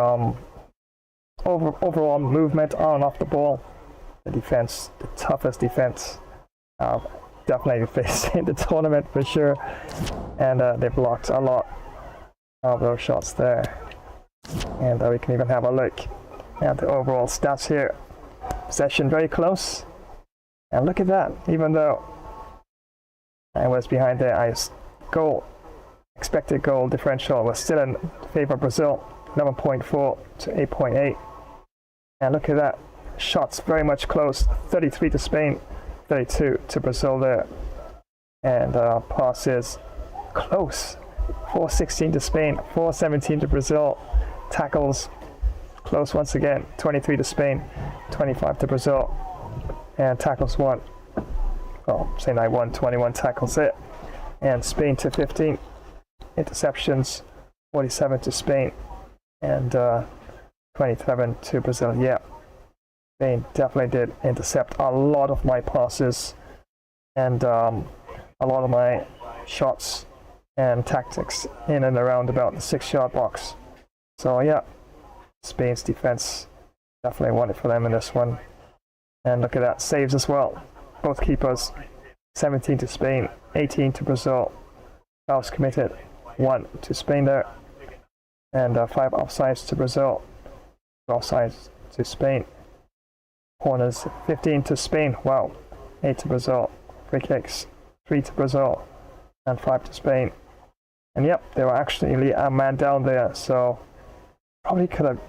overall movement on and off the ball, the defense, the toughest defense definitely faced in the tournament for sure, and they blocked a lot of those shots there. And we can even have a look at the overall stats here. Possession very close, and look at that. Even though I was behind there, expected goal differential was still in favor of Brazil, 11.4 to 8.8. And look at that. Shots very much close, 33 to Spain, 32 to Brazil there. And passes close, 4-16 to Spain, 4-17 to Brazil. Tackles close once again, 23 to Spain, 25 to Brazil. And tackles won. Well, saying I won 21 tackles it. And Spain to 15. Interceptions, 47 to Spain. And 27 to Brazil. Yeah, Spain definitely did intercept a lot of my passes and a lot of my shots and tactics in and around about the 6-yard box. So yeah, Spain's defense definitely won it for them in this one. And look at that, saves as well. Both keepers, 17 to Spain, 18 to Brazil. Fouls committed, 1 to Spain there. And 5 offsides to Brazil, 2 offsides to Spain. Corners, 15 to Spain, wow, 8 to Brazil. Free kicks, 3 to Brazil, and 5 to Spain. And yep, they were actually a man down there, so probably could have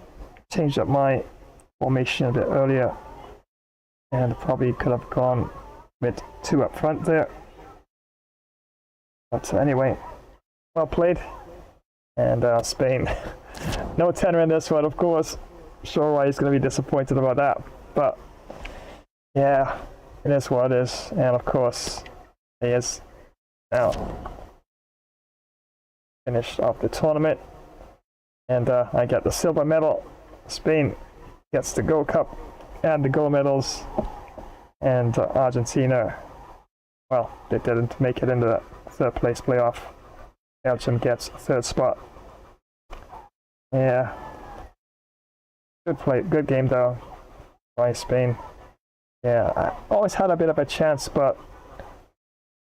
changed up my formation a bit earlier. And probably could have gone with 2 up front there. But anyway, well played. And Spain, no tenor in this one, of course. Sure why he's going to be disappointed about that. But yeah, it is what it is. And of course, he is now finished off the tournament. And I get the silver medal. Spain gets the Gold Cup and the gold medals. And Argentina, well, they didn't make it into the 3rd place playoff. Belgium gets 3rd spot. Yeah. Good play, good game though by Spain. Yeah, I always had a bit of a chance, but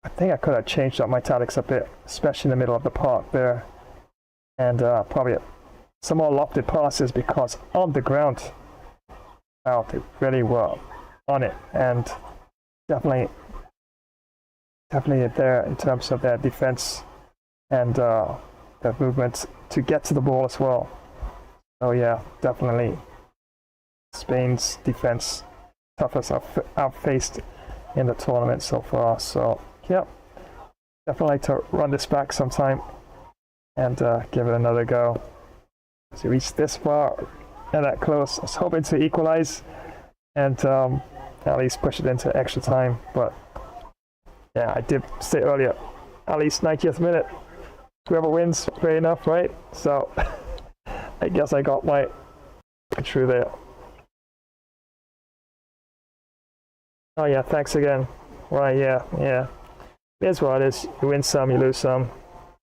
I think I could have changed up my tactics a bit, especially in the middle of the park there. And probably some more lofted passes, because on the ground, wow, they really were on it. And definitely there in terms of their defense and their movement to get to the ball as well. So yeah, definitely Spain's defense toughest I've faced in the tournament so far. So yeah, definitely like to run this back sometime and give it another go. To reach this far and that close, I was hoping to equalize and at least push it into extra time. But yeah, I did say earlier, at least 90th minute. Whoever wins, fair enough, right? So I guess I got my true there. Oh yeah, thanks again. Right, yeah. Here's what it is. You win some, you lose some.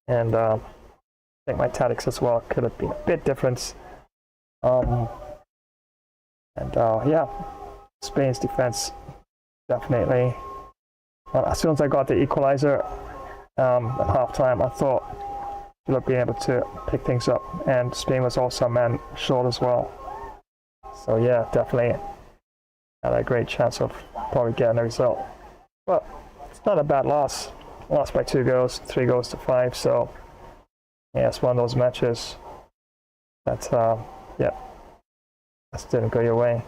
And I think my tactics as well could have been a bit different. Yeah, Spain's defense definitely. As soon as I got the equalizer at halftime, I thought we'll be able to pick things up, and Spain was also a man short as well. So yeah, definitely had a great chance of probably getting a result. But it's not a bad loss. Lost by 2 goals, 3 goals to 5. So yeah, it's one of those matches that yeah, just didn't go your way.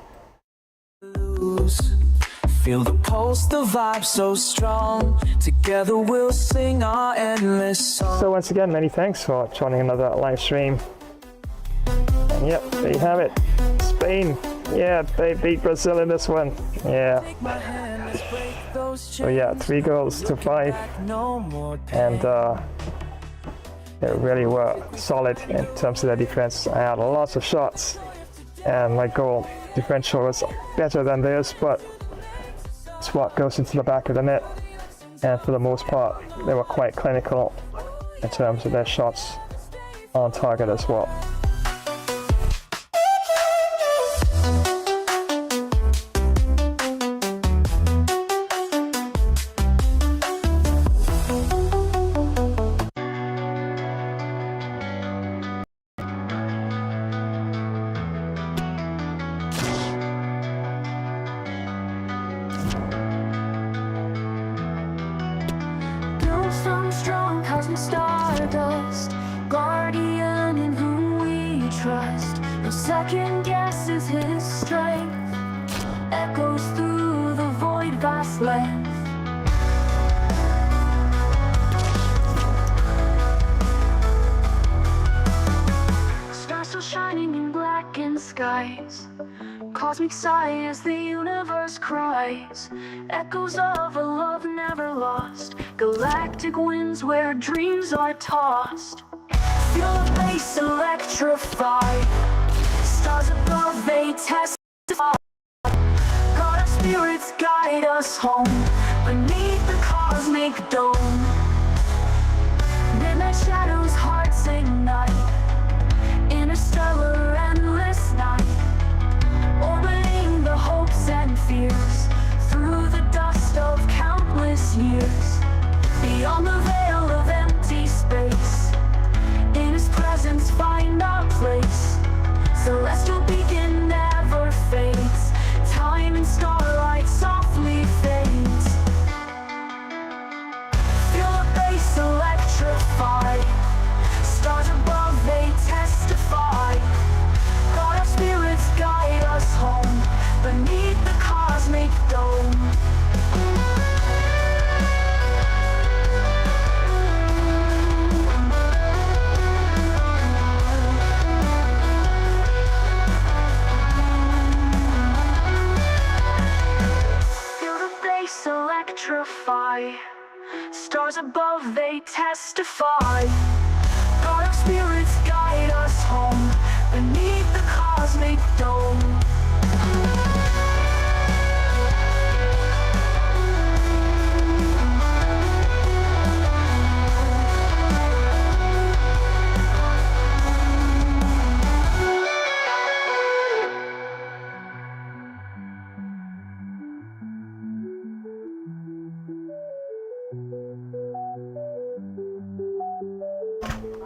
Feel the pulse, the vibe so strong. Together we'll sing our endless song. So once again, many thanks for joining another live stream. And yep, there you have it. Spain, yeah, they beat Brazil in this one. Yeah. So yeah, 3 goals to 5. And they really were solid in terms of their defense. I had lots of shots, and my goal differential was better than theirs, but what goes into the back of the net, and for the most part they were quite clinical in terms of their shots on target as well. Strong cosmic stardust, guardian in whom skies. Cosmic sigh as the universe cries. Echoes of a love never lost. Galactic winds where dreams are tossed. Feel the bass electrify. Stars above, they testify. God, our spirits guide us home beneath the cosmic dome. Midnight shadows, hearts ignite. Interstellar, endless night. Orbiting the hopes and fears through the dust of countless years. Beyond the veil of empty space, in His presence find our place. Celestial beacon never fades. Time and starlight softly fades. Feel the bass electrify. Stars above, they testify. God, our spirits guide us home beneath the cosmic dome. Feel the bass electrify. Stars above, they testify. God, our spirits guide us home beneath the cosmic dome.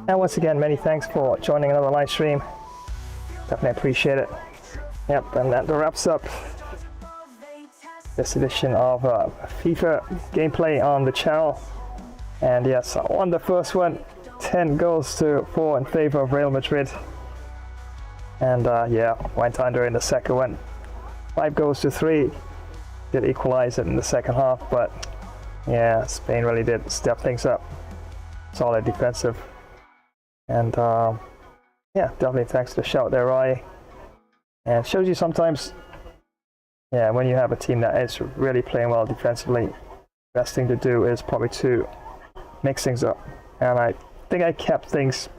And once again, many thanks for joining another live stream. Definitely appreciate it. Yep, and that wraps up this edition of FIFA gameplay on the channel. And yes, I won the first one, 10 goals to 4 in favor of Real Madrid. And yeah, went under in the second one, 5 goals to 3. Did equalize it in the second half, but yeah, Spain really did step things up. Solid defensive. And yeah, definitely thanks to the shout there, Rye. And it shows you sometimes, yeah, when you have a team that is really playing well defensively, best thing to do is probably to mix things up. And I think I kept things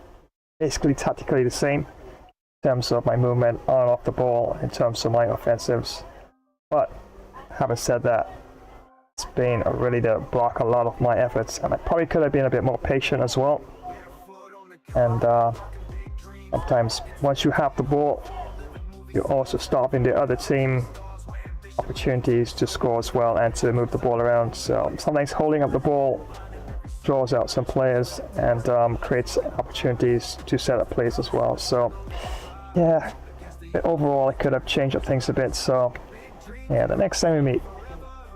basically tactically the same in terms of my movement on and off the ball, in terms of my offensives. But having said that, Spain really did block a lot of my efforts, and I probably could have been a bit more patient as well. And sometimes once you have the ball, you're also stopping the other team opportunities to score as well and to move the ball around. So sometimes holding up the ball draws out some players and creates opportunities to set up plays as well. So yeah, overall I could have changed up things a bit. So yeah, the next time we meet,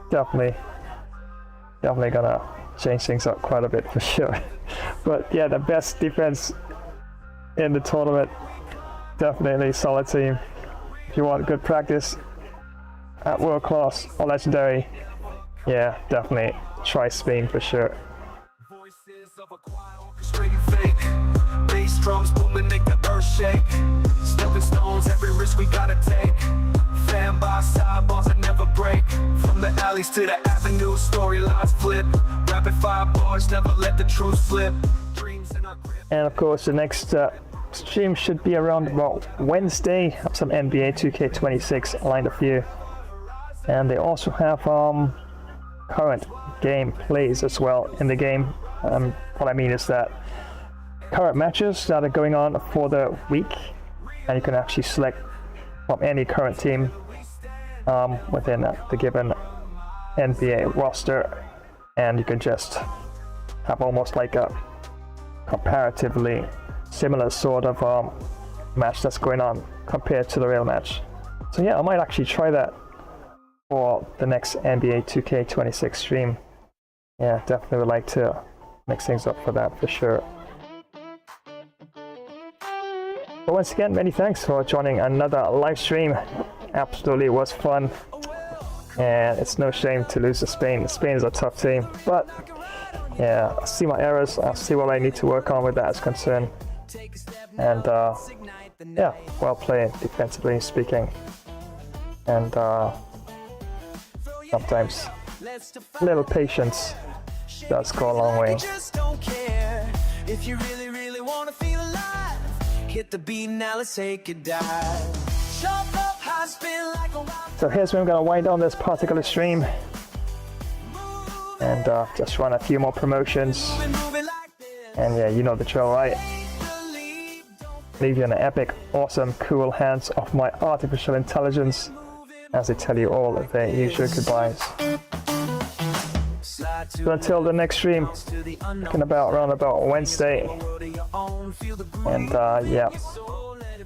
definitely gonna change things up quite a bit for sure. But yeah, the best defense in the tournament, definitely solid team. If you want good practice at world class or legendary, yeah, definitely try Spain for sure. Bass drums booming, make the earth shake. Stepping stones, every risk we gotta take. Fan by side, balls that never break. From the alleys to the avenue, storylines flip. Rapid fire bars, never let the truth flip. And of course, the next stream should be around about Wednesday. Have some NBA 2K26 lined up for you. And they also have current game plays as well in the game. What I mean is that current matches that are going on for the week, and you can actually select from any current team within the given NBA roster, and you can just have almost like a comparatively similar sort of match that's going on compared to the real match. So yeah, I might actually try that for the next NBA 2K26 stream. Yeah, definitely would like to mix things up for that for sure. But once again, many thanks for joining another live stream. Absolutely was fun, and it's no shame to lose to Spain. Spain is a tough team, but yeah, I'll see my errors, I'll see what I need to work on with that as concerned, and yeah, well played defensively speaking. And sometimes a little patience does go a long way. If you really, really want to feel alive, hit the beat now, let's take a dive. Jump up high, spin like a wild. So here's where I'm going to wind down this particular stream. And just run a few more promotions. And yeah, you know the drill, right? Leave you in the epic, awesome, cool hands of my artificial intelligence as they tell you all of their usual goodbyes. So until the next stream, looking around about Wednesday. And yeah,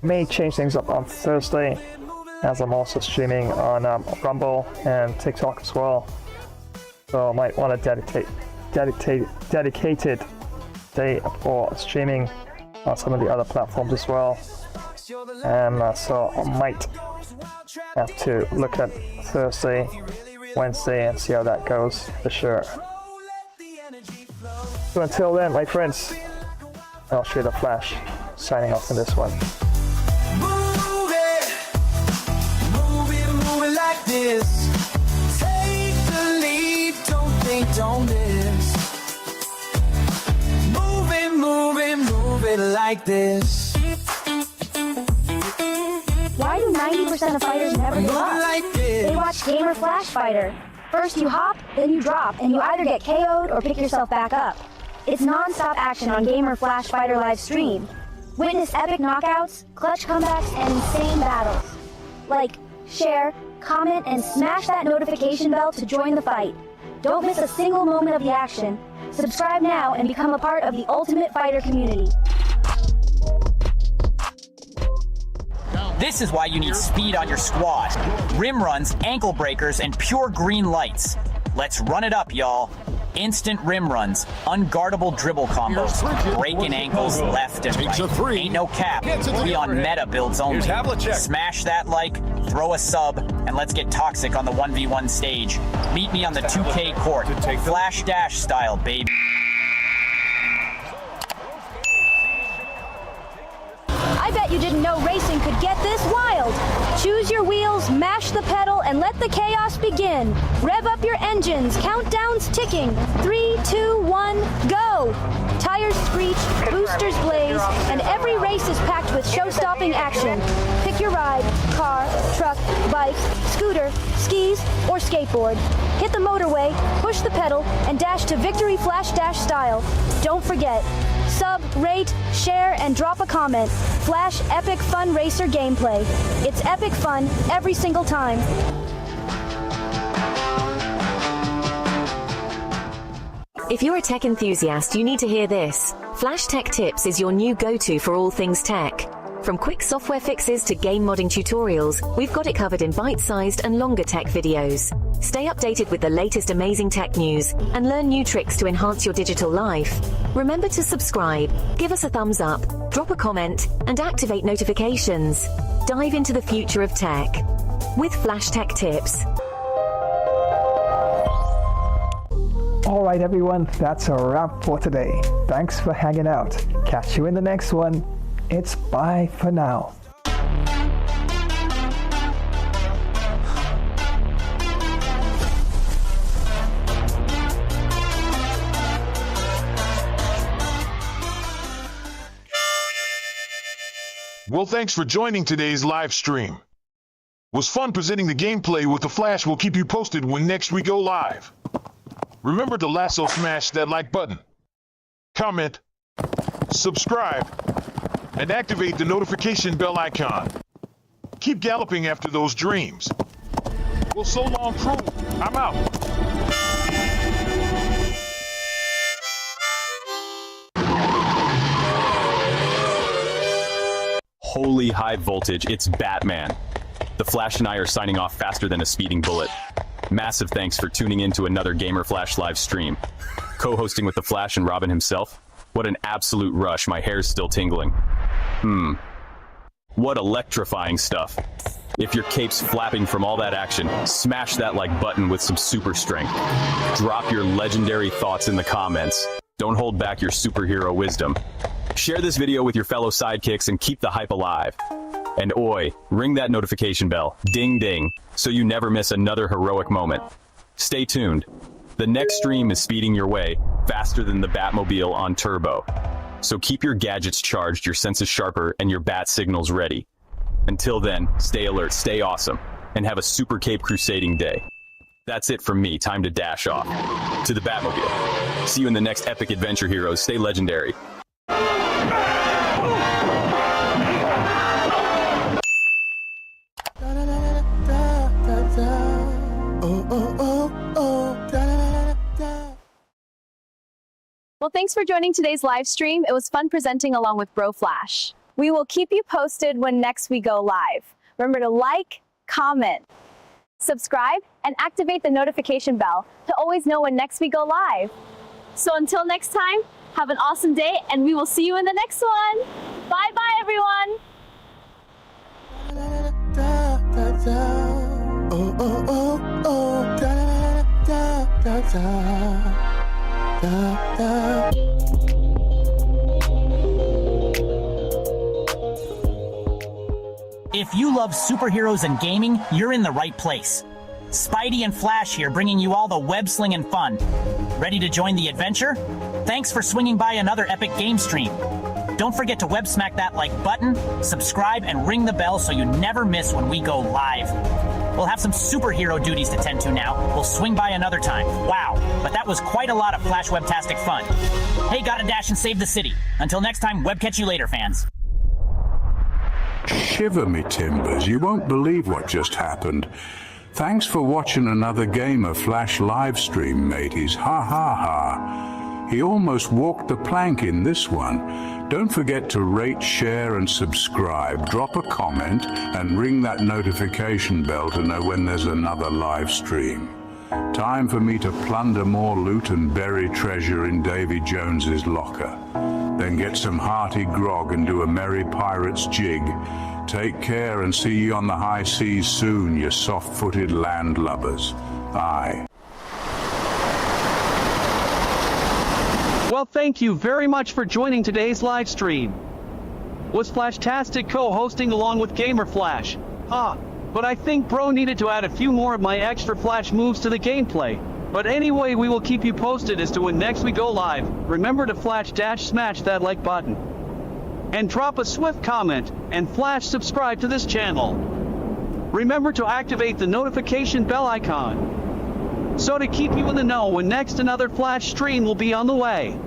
may change things up on Thursday, as I'm also streaming on Rumble and TikTok as well. So I might want to dedicated day for streaming on some of the other platforms as well. And so I might have to look at Thursday, Wednesday, and see how that goes for sure. So until then, my friends, I'll show you the Flash signing off in this one. Move it like this. Take the lead, don't think, don't miss. Move it like this. Why do 90% of fighters never give up? Like this. They watch Gamer Flash Fighter. First you hop, then you drop, and you either get KO'd or pick yourself back up. It's non-stop action on Gamer Flash Fighter live stream. Witness epic knockouts, clutch comebacks, and insane battles. Like, share, comment, and smash that notification bell to join the fight. Don't miss a single moment of the action. Subscribe now and become a part of the Ultimate Fighter community. This is why you need speed on your squad. Rim runs, ankle breakers, and pure green lights. Let's run it up, y'all. Instant rim runs, unguardable dribble combos, breaking ankles left and right. Ain't no cap. We on meta builds only. Smash that like, throw a sub, and let's get toxic on the 1v1 stage. Meet me on the 2K court, Flash Dash style, baby. I bet you didn't know racing could get this wild. Choose your wheels, mash the pedal, and let the chaos begin. Rev up your engines, countdown's ticking. 3, 2, 1, go! Tires screech, boosters blaze, and every race is packed with show-stopping action. Pick your ride, car, truck, bike, scooter, skis, or skateboard. Hit the motorway, push the pedal, and dash to victory Flash Dash style. Don't forget, sub, rate, share, and drop a comment. Flash Epic Fun Racer gameplay. It's epic fun every single time. If you're a tech enthusiast, you need to hear this. Flash Tech Tips is your new go-to for all things tech. From quick software fixes to game modding tutorials, we've got it covered in bite-sized and longer tech videos. Stay updated with the latest amazing tech news and learn new tricks to enhance your digital life. Remember to subscribe, give us a thumbs up, drop a comment, and activate notifications. Dive into the future of tech with Flash Tech Tips. All right, everyone, that's a wrap for today. Thanks for hanging out. Catch you in the next one. It's bye for now. Well, thanks for joining today's live stream. It was fun presenting the gameplay with the Flash. We'll keep you posted when next we go live. Remember to lasso smash that like button, comment, subscribe, and activate the notification bell icon. Keep galloping after those dreams. Well, so long, crew. I'm out. Holy high voltage, it's Batman. The Flash and I are signing off faster than a speeding bullet. Massive thanks for tuning in to another Gamer Flash live stream. Co-hosting with the Flash and Robin himself. What an absolute rush, my hair's still tingling. What electrifying stuff. If your cape's flapping from all that action, smash that like button with some super strength. Drop your legendary thoughts in the comments. Don't hold back your superhero wisdom. Share this video with your fellow sidekicks and keep the hype alive. And oi, ring that notification bell, ding ding, so you never miss another heroic moment. Stay tuned. The next stream is speeding your way faster than the Batmobile on turbo. So keep your gadgets charged, your senses sharper, and your bat signals ready. Until then, stay alert, stay awesome, and have a Super Cape Crusading day. That's it from me, time to dash off. To the Batmobile. See you in the next epic adventure, heroes. Stay legendary. Well, thanks for joining today's live stream. It was fun presenting along with Bro Flash. We will keep you posted when next we go live. Remember to like, comment, subscribe, and activate the notification bell to always know when next we go live. So until next time, have an awesome day, and we will see you in the next one. Bye-bye, everyone. If you love superheroes and gaming, you're in the right place. Spidey and Flash here, bringing you all the web-slinging fun. Ready to join the adventure? Thanks for swinging by another epic game stream. Don't forget to web smack that like button, subscribe, and ring the bell so you never miss when we go live. We'll have some superhero duties to tend to now. We'll swing by another time. Wow, but that was quite a lot of Flash Webtastic fun. Hey, gotta dash and save the city. Until next time, web catch you later, fans. Shiver me timbers, you won't believe what just happened. Thanks for watching another game of Flash livestream, mateys. Ha ha ha. He almost walked the plank in this one. Don't forget to rate, share and subscribe, drop a comment and ring that notification bell to know when there's another live stream. Time for me to plunder more loot and bury treasure in Davy Jones's locker. Then get some hearty grog and do a merry pirate's jig. Take care and see ye on the high seas soon, you soft-footed landlubbers. Aye. Well, thank you very much for joining today's live stream. Was Flashtastic co-hosting along with Gamer Flash? But I think Bro needed to add a few more of my extra Flash moves to the gameplay. But anyway, we will keep you posted as to when next we go live. Remember to smash that like button. And drop a swift comment, and Flash subscribe to this channel. Remember to activate the notification bell icon, so to keep you in the know when next another Flash stream will be on the way.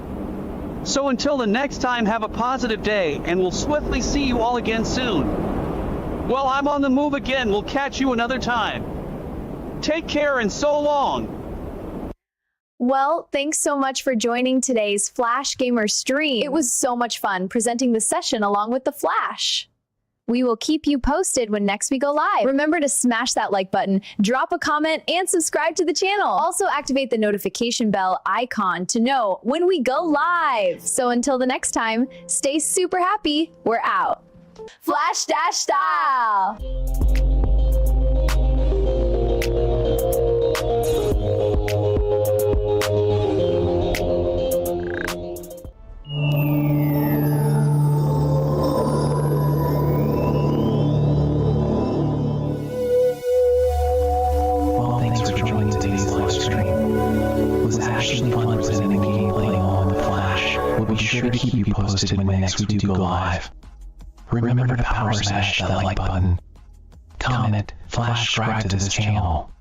So until the next time, have a positive day, and we'll swiftly see you all again soon. Well, I'm on the move again, we'll catch you another time. Take care and so long. Well, thanks so much for joining today's Flash Gamer stream. It was so much fun presenting the session along with the Flash. We will keep you posted when next we go live. Remember to smash that like button, drop a comment, and subscribe to the channel. Also activate the notification bell icon to know when we go live. So until the next time, stay super happy. We're out. Flash Dash style. Well, thanks for joining today's live stream. It was actually fun presenting gameplay on the Flash. We'll be sure to keep you posted when next we do go live. Remember to power smash that like button, comment, Flash subscribe to this channel.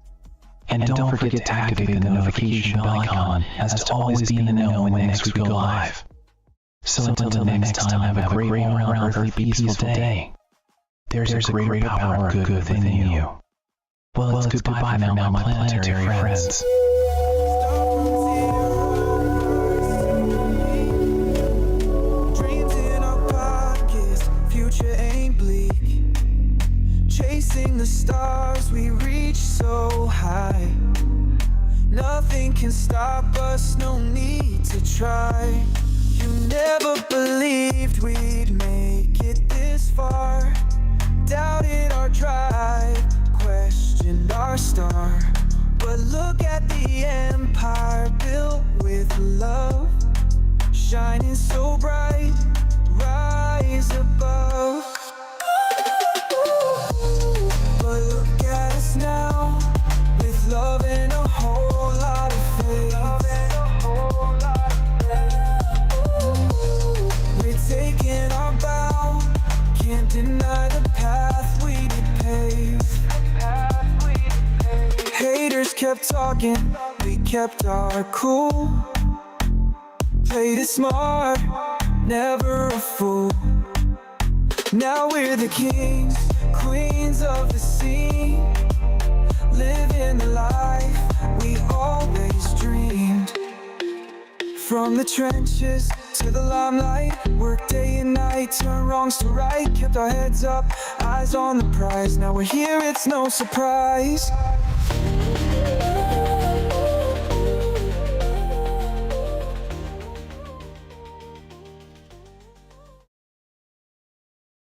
And don't forget to activate the notification bell icon as to always be in the know when next we go live. So until the next time, have a great all-around peaceful day. There's a greater power of good within you. Well, it's goodbye now, my planetary friends. Dreams in our pockets, future ain't bleak. Chasing the stars, we reach so high. Nothing can stop us, no need to try. You never believed we'd make it this far. Doubted our drive, questioned our star. But look at the empire built with love, shining so bright. rise above. But look at us now, with love and a whole lot of faith. We're taking our bow, can't deny the path we did pave. Haters kept talking, we kept our cool. Played it smart, never a fool. Now we're the kings, queens of the scene, living the life we always dreamed. From the trenches to the limelight, work day and night, turn wrongs to right. Kept our heads up, eyes on the prize. Now we're here, it's no surprise.